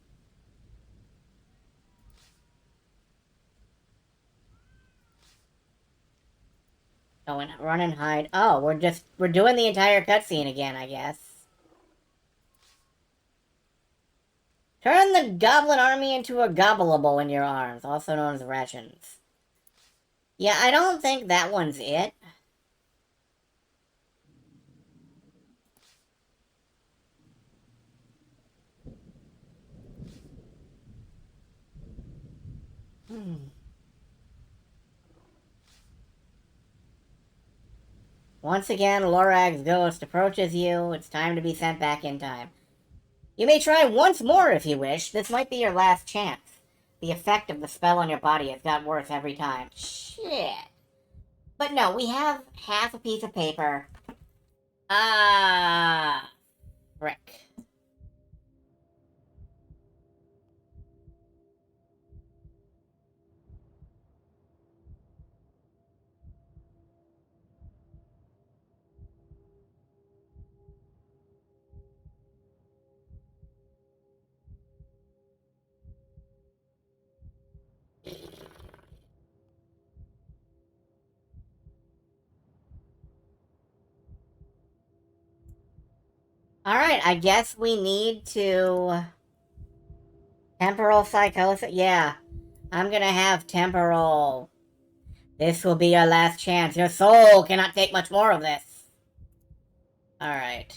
Oh, and run and hide. Oh, we're doing the entire cutscene again, I guess. Turn the goblin army into a gobbleable in your arms, also known as rations. Yeah, I don't think that one's it. Once again, Lorag's ghost approaches you. It's time to be sent back in time. You may try once more if you wish. This might be your last chance. The effect of the spell on your body has got worse every time. Shit. But no, we have half a piece of paper. Ah, frick. Alright, I guess we need to... Temporal psychosis? Yeah. I'm gonna have temporal. This will be your last chance. Your soul cannot take much more of this. Alright.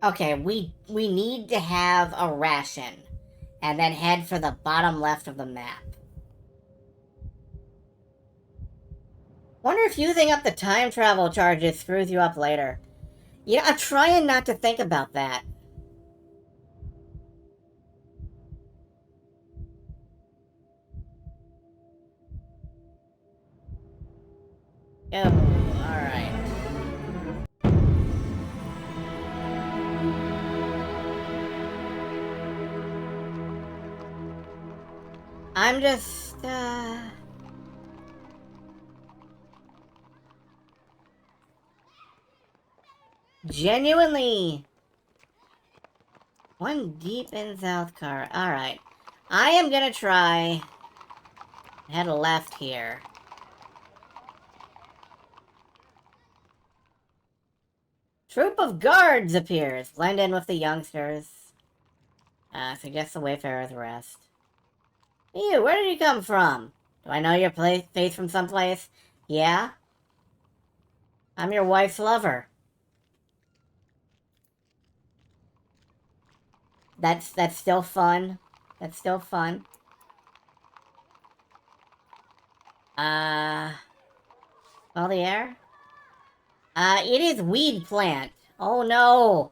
Okay, we need to have a ration. And then head for the bottom left of the map. Wonder if using up the time travel charges screws you up later. You know, I'm trying not to think about that. Oh, alright. I'm just, genuinely... One deep in South Car. Alright. I am gonna try... Head left here. Troop of guards appears. Blend in with the youngsters. Suggest the wayfarer's rest. You, where did you come from? Do I know your face from someplace? Yeah? I'm your wife's lover. That's still fun. That's still fun. All the air? It is weed plant. Oh no!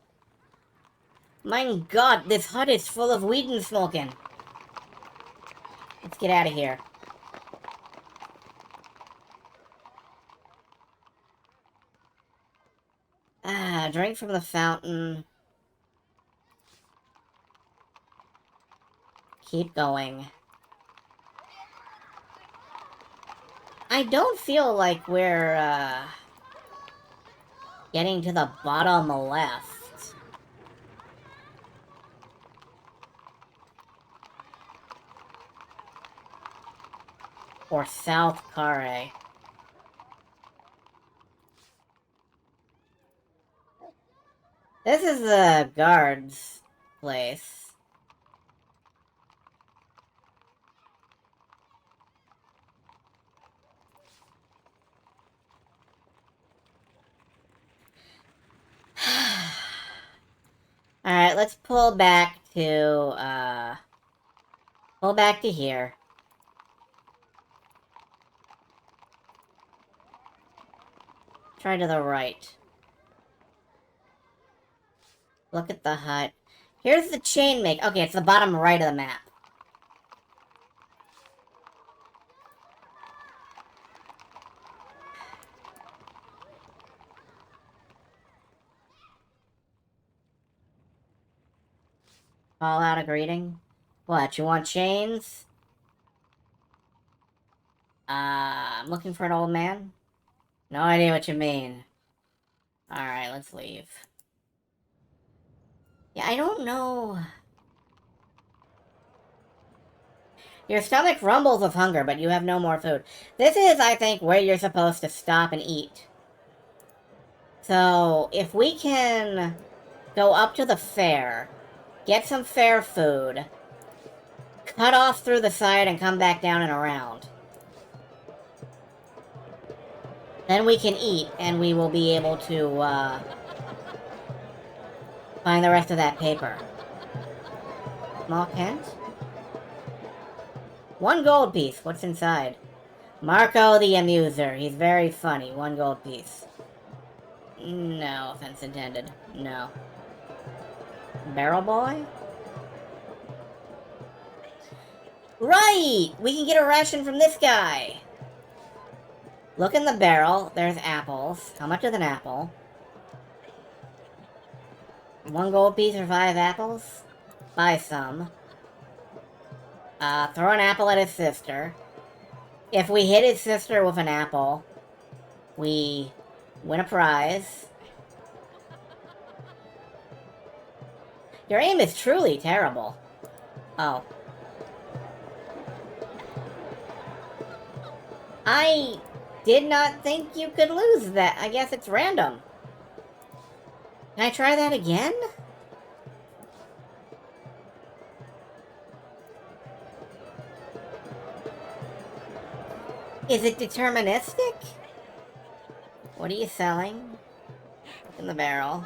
My god, this hut is full of weed and smoking. Let's get out of here. Drink from the fountain. Keep going. I don't feel like we're, getting to the bottom left. Or South Carre. This is the guard's place. Alright, let's pull back to, pull back to here. Try to the right. Look at the hut. Here's the chain make. Okay, it's the bottom right of the map. Call out a greeting? What, you want chains? I'm looking for an old man? No idea what you mean. Alright, let's leave. Yeah, I don't know. Your stomach rumbles with hunger, but you have no more food. This is, I think, where you're supposed to stop and eat. So, if we can go up to the fair, get some fair food, cut off through the side and come back down and around. Then we can eat, and we will be able to, find the rest of that paper. Small Kent? 1 gold piece. What's inside? Marco the Amuser. He's very funny. 1 gold piece. No offense intended. No. Barrel Boy? Right! We can get a ration from this guy! Look in the barrel. There's apples. How much is an apple? 1 gold piece for 5 apples? Buy some. Throw an apple at his sister. If we hit his sister with an apple, we win a prize. Your aim is truly terrible. Oh. I did not think you could lose that. I guess it's random. Can I try that again? Is it deterministic? What are you selling? Look in the barrel.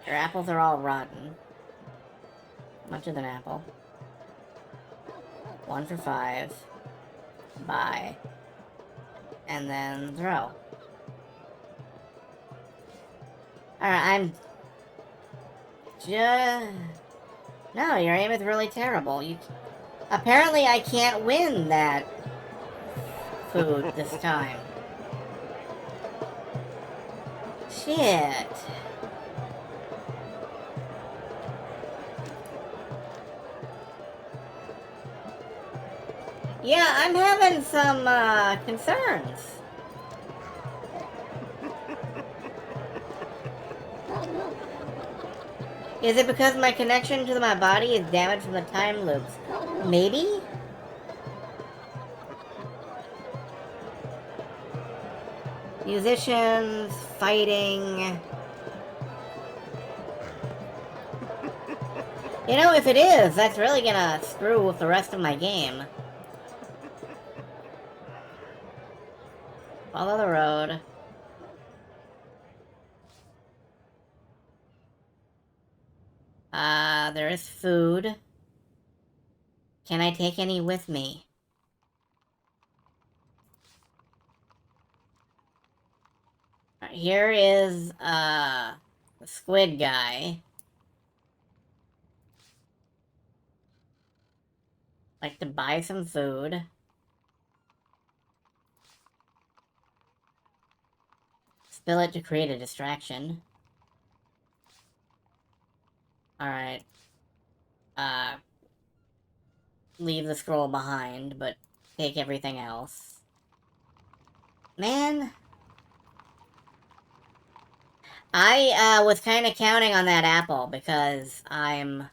Your apples are all rotten. How much is an apple? 1 for 5. Buy. And then throw. Alright, I'm... No, your aim is really terrible. Apparently I can't win that food this time. Shit. Yeah, I'm having some, concerns. Is it because my connection to my body is damaged from the time loops? Maybe? Musicians, fighting... You know, if it is, that's really gonna screw with the rest of my game. Follow the road. There is food. Can I take any with me? Here is, the squid guy. Like to buy some food. Spill it to create a distraction. Alright. Leave the scroll behind, but take everything else. Man. I, was kinda counting on that apple, because I'm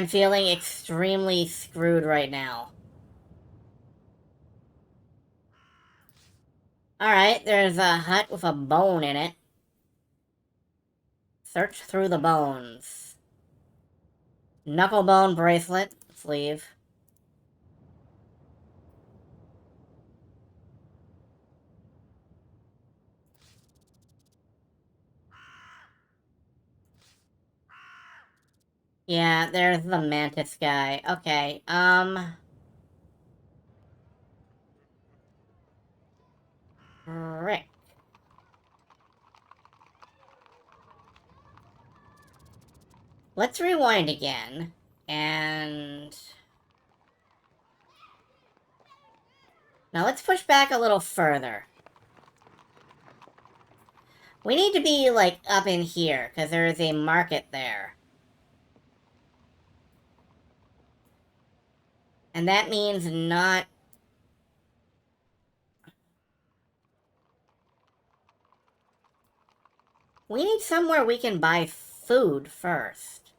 feeling extremely screwed right now. Alright, there's a hut with a bone in it. Search through the bones. Knucklebone bracelet. Sleeve. Yeah, there's the mantis guy. Okay, Rick. Let's rewind again, and... Now let's push back a little further. We need to be, like, up in here, because there is a market there. And that means not... We need somewhere we can buy food first.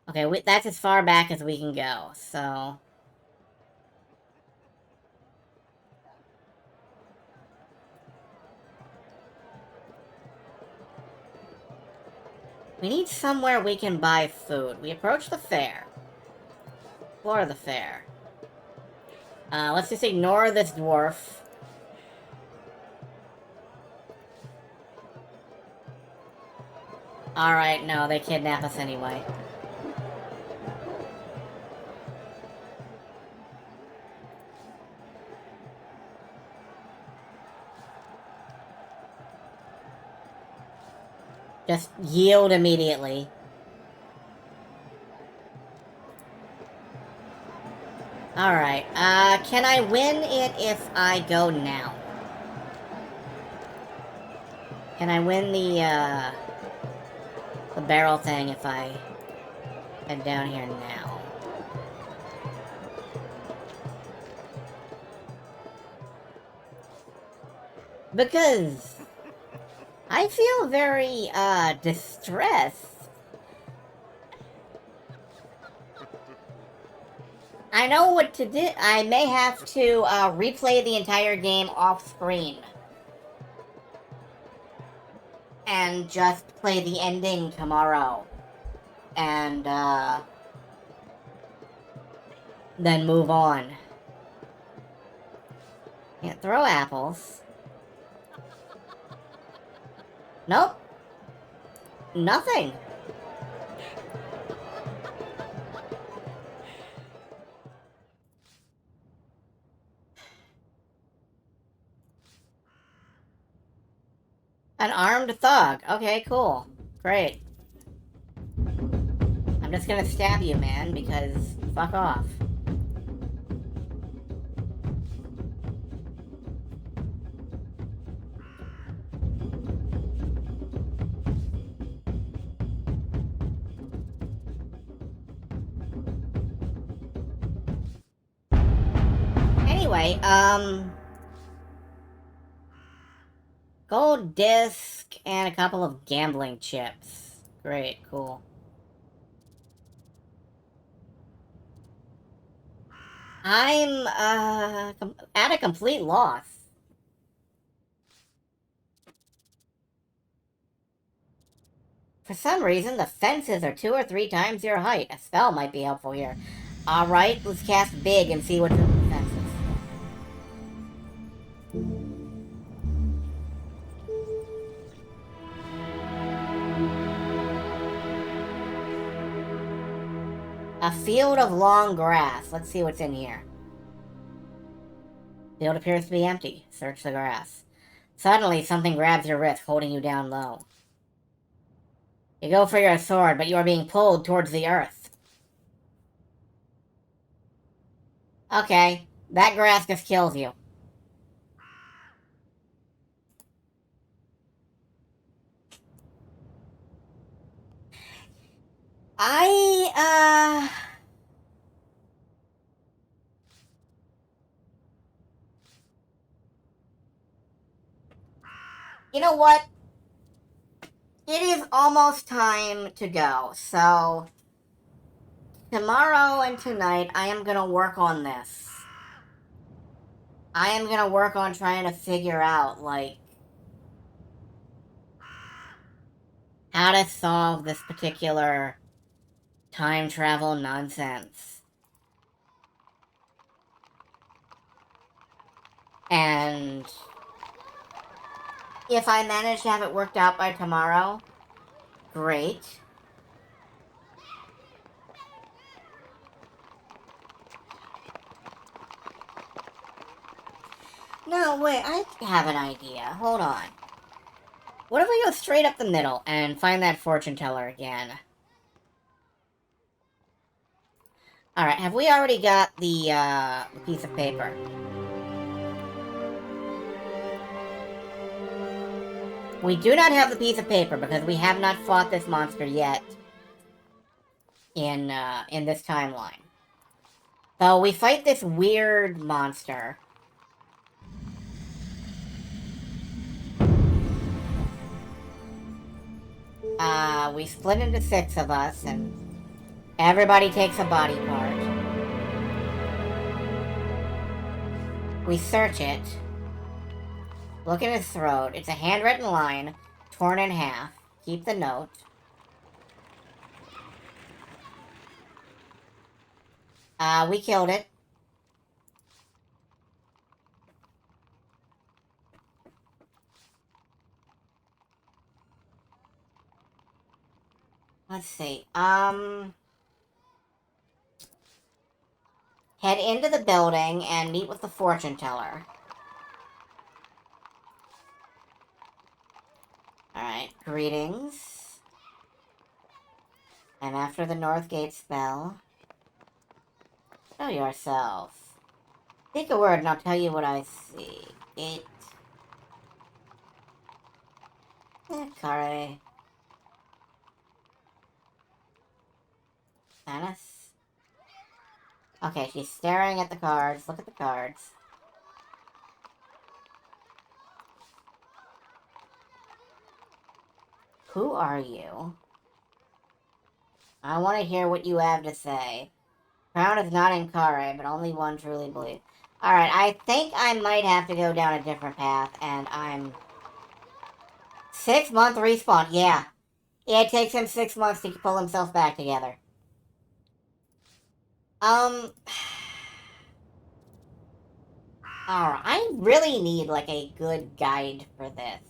Okay, that's as far back as we can go, so... We need somewhere we can buy food. We approach the fair. Explore the fair. Let's just ignore this dwarf. Alright, no, they kidnap us anyway. Just yield immediately. Alright, can I win it if I go now? Can I win the barrel thing if I head down here now? Because I feel very, distressed. I know what to do. I may have to, replay the entire game off-screen. And just play the ending tomorrow. And, then move on. Can't throw apples. Nope. Nothing. An armed thug. Okay, cool. Great. I'm just gonna stab you, man, because fuck off. Anyway, gold disc and a couple of gambling chips. Great, cool. I'm, at a complete loss. For some reason, the fences are 2 or 3 times your height. A spell might be helpful here. Alright, let's cast big and see what's in the fences. A field of long grass. Let's see what's in here. Field appears to be empty. Search the grass. Suddenly, something grabs your wrist, holding you down low. You go for your sword, but you are being pulled towards the earth. Okay, that grass just kills you. You know what? It is almost time to go, so... Tomorrow and tonight, I am gonna work on this. I am gonna work on trying to figure out, like... how to solve this particular time travel nonsense. And... if I manage to have it worked out by tomorrow, great. No, wait, I have an idea. Hold on. What if we go straight up the middle and find that fortune teller again? Alright, have we already got the piece of paper? We do not have the piece of paper because we have not fought this monster yet in this timeline. So we fight this weird monster. We split into 6 of us, and everybody takes a body part. We search it. Look at his throat. It's a handwritten line, torn in half. Keep the note. We killed it. Let's see. Head into the building and meet with the fortune teller. Alright, greetings. And after the North Gate spell, show yourself. Speak a word and I'll tell you what I see. Gate. Kare. Thanos. Okay, she's staring at the cards. Look at the cards. Who are you? I want to hear what you have to say. Crown is not in Kare, but only one truly believes. Alright, I think I might have to go down a different path, and I'm... 6-month respawn, yeah. Yeah, it takes him 6 months to pull himself back together. Alright, I really need, like, a good guide for this.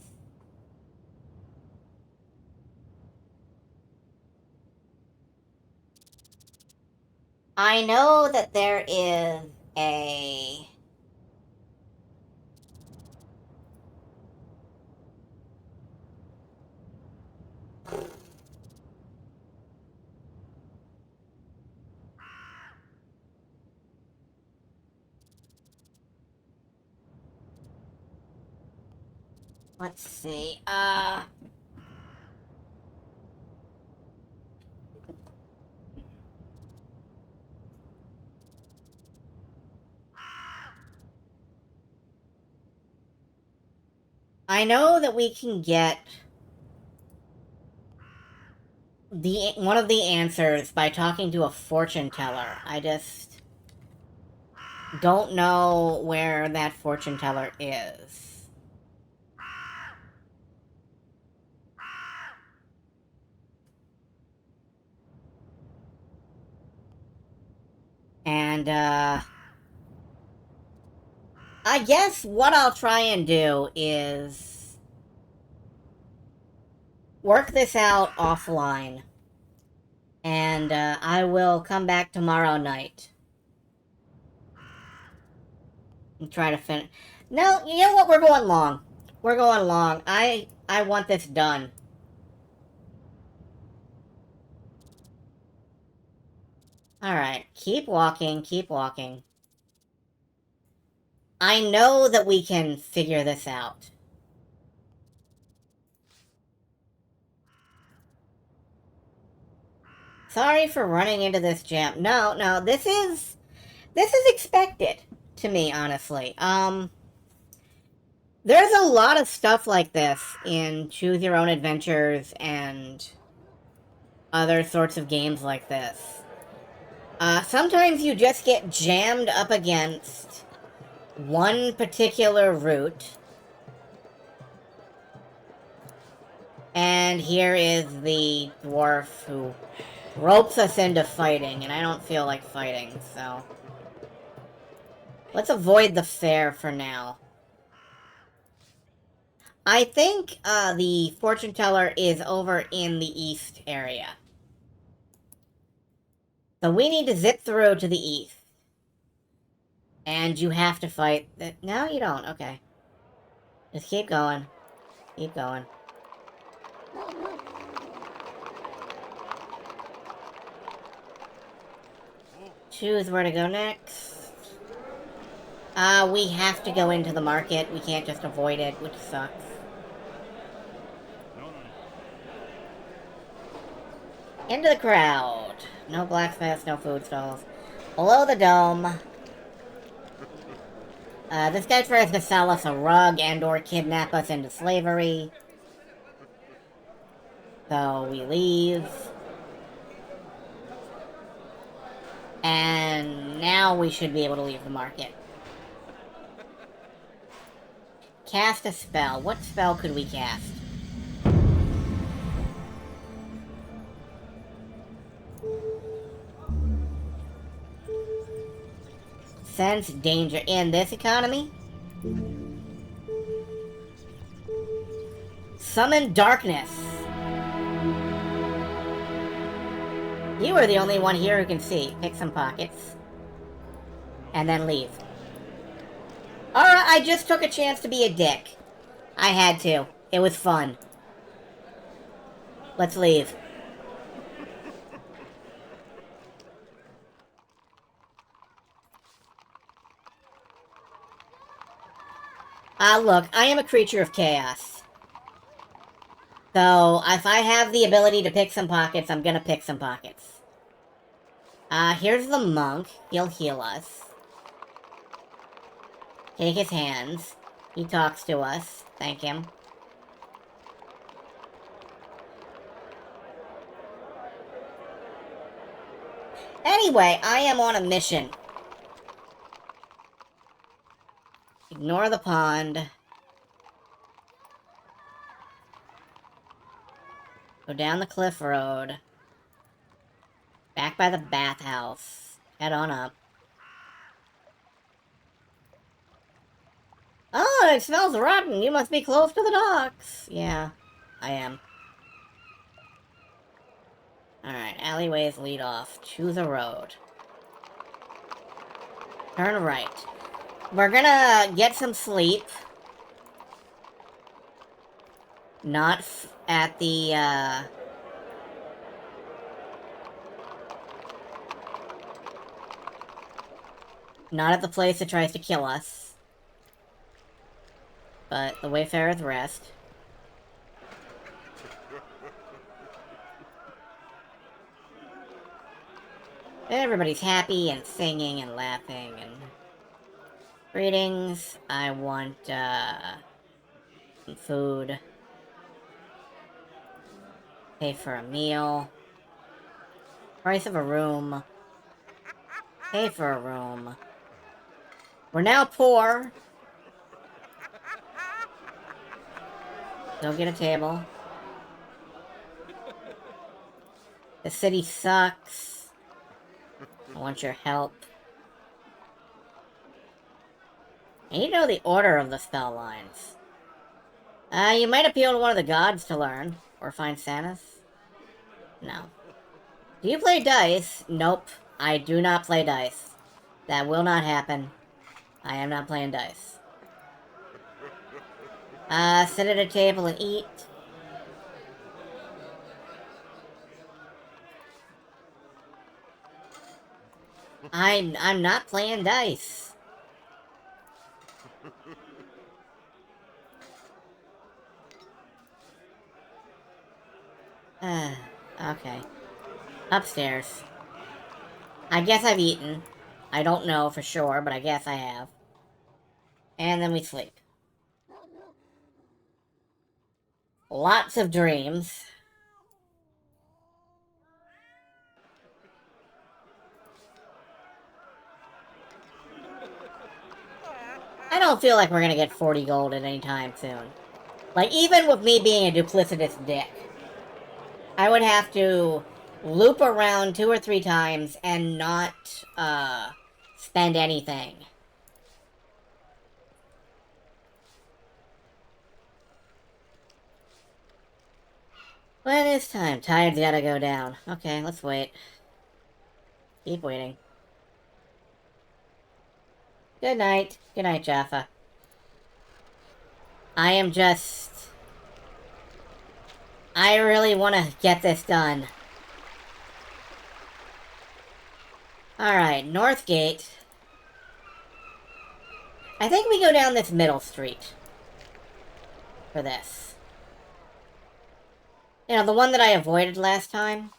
I know that there is a... Let's see, I know that we can get one of the answers by talking to a fortune teller. I just don't know where that fortune teller is. And, I guess what I'll try and do is work this out offline. And, I will come back tomorrow night. And try to finish... No, you know what? We're going long. We're going long. I want this done. Alright, keep walking, keep walking. I know that we can figure this out. Sorry for running into this jam. No, this is expected to me, honestly. There's a lot of stuff like this in Choose Your Own Adventures and other sorts of games like this. Sometimes you just get jammed up against one particular route. And here is the dwarf who ropes us into fighting, and I don't feel like fighting, so... Let's avoid the fair for now. I think the fortune teller is over in the east area. So we need to zip through to the east. And you have to fight... No, you don't. Okay. Just keep going. Keep going. Choose where to go next. We have to go into the market. We can't just avoid it, which sucks. Into the crowd. No blacksmiths, no food stalls. Below the dome. This guy tries to sell us a rug and or kidnap us into slavery. So we leave. And now we should be able to leave the market. Cast a spell. What spell could we cast? Sense danger in this economy? Summon darkness. You are the only one here who can see. Pick some pockets. And then leave. Alright, I just took a chance to be a dick. I had to. It was fun. Let's leave. Look, I am a creature of chaos. So, if I have the ability to pick some pockets, I'm gonna pick some pockets. Here's the monk. He'll heal us. Take his hands. He talks to us. Thank him. Anyway, I am on a mission. Ignore the pond. Go down the cliff road. Back by the bathhouse. Head on up. Oh, it smells rotten. You must be close to the docks. Yeah, I am. Alright, alleyways lead off to the road. Turn right. We're gonna get some sleep. Not at the, not at the place that tries to kill us. But the Wayfarer's Rest. Everybody's happy and singing and laughing and... Greetings. I want, some food. Pay for a meal. Price of a room. Pay for a room. We're now poor. Go get a table. The city sucks. I want your help. I need to know the order of the spell lines. You might appeal to one of the gods to learn. Or find Sanus. No. Do you play dice? Nope. I do not play dice. That will not happen. I am not playing dice. Sit at a table and eat. I'm not playing dice. Okay. Upstairs. I guess I've eaten. I don't know for sure, but I guess I have. And then we sleep. Lots of dreams. I don't feel like we're gonna get 40 gold at any time soon. Like, even with me being a duplicitous dick, I would have to loop around 2 or 3 times and not, spend anything. When is time? Tired's gotta go down. Okay, let's wait. Keep waiting. Good night. Good night, Jaffa. I am just... I really want to get this done. Alright, North Gate. I think we go down this middle street. For this. You know, the one that I avoided last time.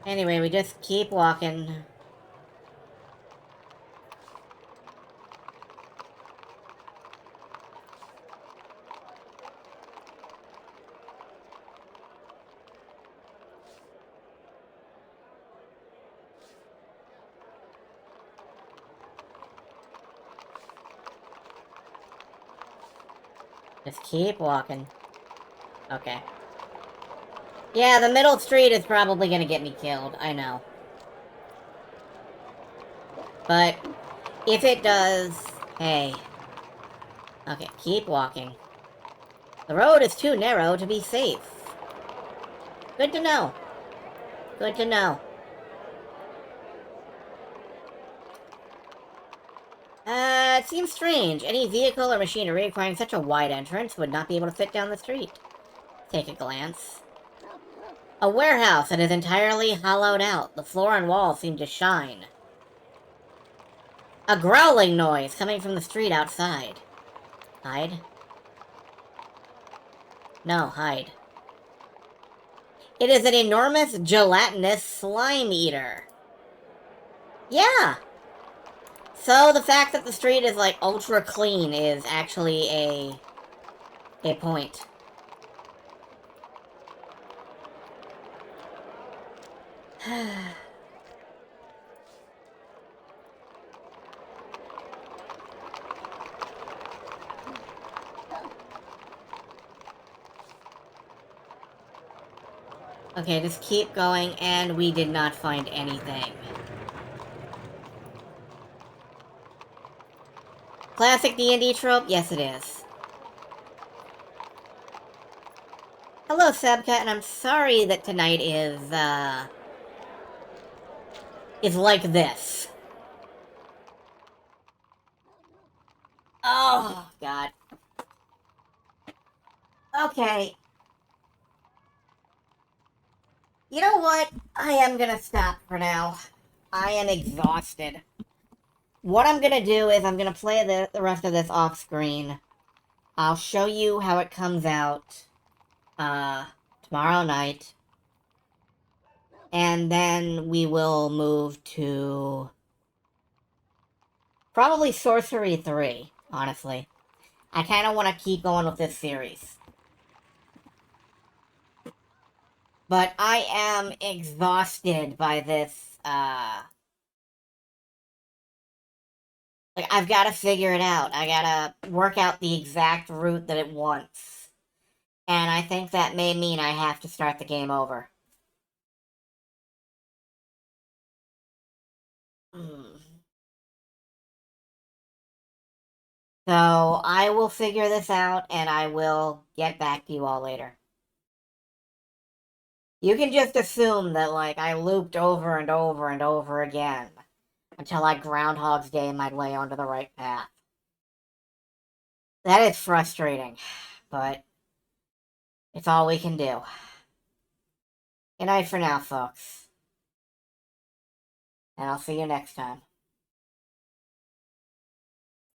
Anyway, we just keep walking. Just keep walking. Okay. Yeah, the middle street is probably gonna get me killed, I know. But if it does, hey. Okay, keep walking. The road is too narrow to be safe. Good to know. Good to know. It seems strange. Any vehicle or machinery requiring such a wide entrance would not be able to fit down the street. Take a glance. A warehouse that is entirely hollowed out. The floor and walls seem to shine. A growling noise coming from the street outside. Hide? No, hide. It is an enormous gelatinous slime eater. Yeah! So the fact that the street is, like, ultra clean is actually a point. Okay, just keep going, and we did not find anything. Classic D&D trope? Yes, it is. Hello, Sebka, and I'm sorry that tonight is like this. Oh, God. Okay. You know what? I am gonna stop for now. I am exhausted. What I'm gonna do is I'm gonna play the rest of this off screen. I'll show you how it comes out, tomorrow night. And then we will move to probably Sorcery 3, honestly. I kind of want to keep going with this series. But I am exhausted by this, like, I've got to figure it out. I gotta work out the exact route that it wants. And I think that may mean I have to start the game over. Hmm. So, I will figure this out, and I will get back to you all later. You can just assume that, like, I looped over and over and over again until I Groundhog's Day my way onto the right path. That is frustrating, but it's all we can do. Good night for now, folks. And I'll see you next time.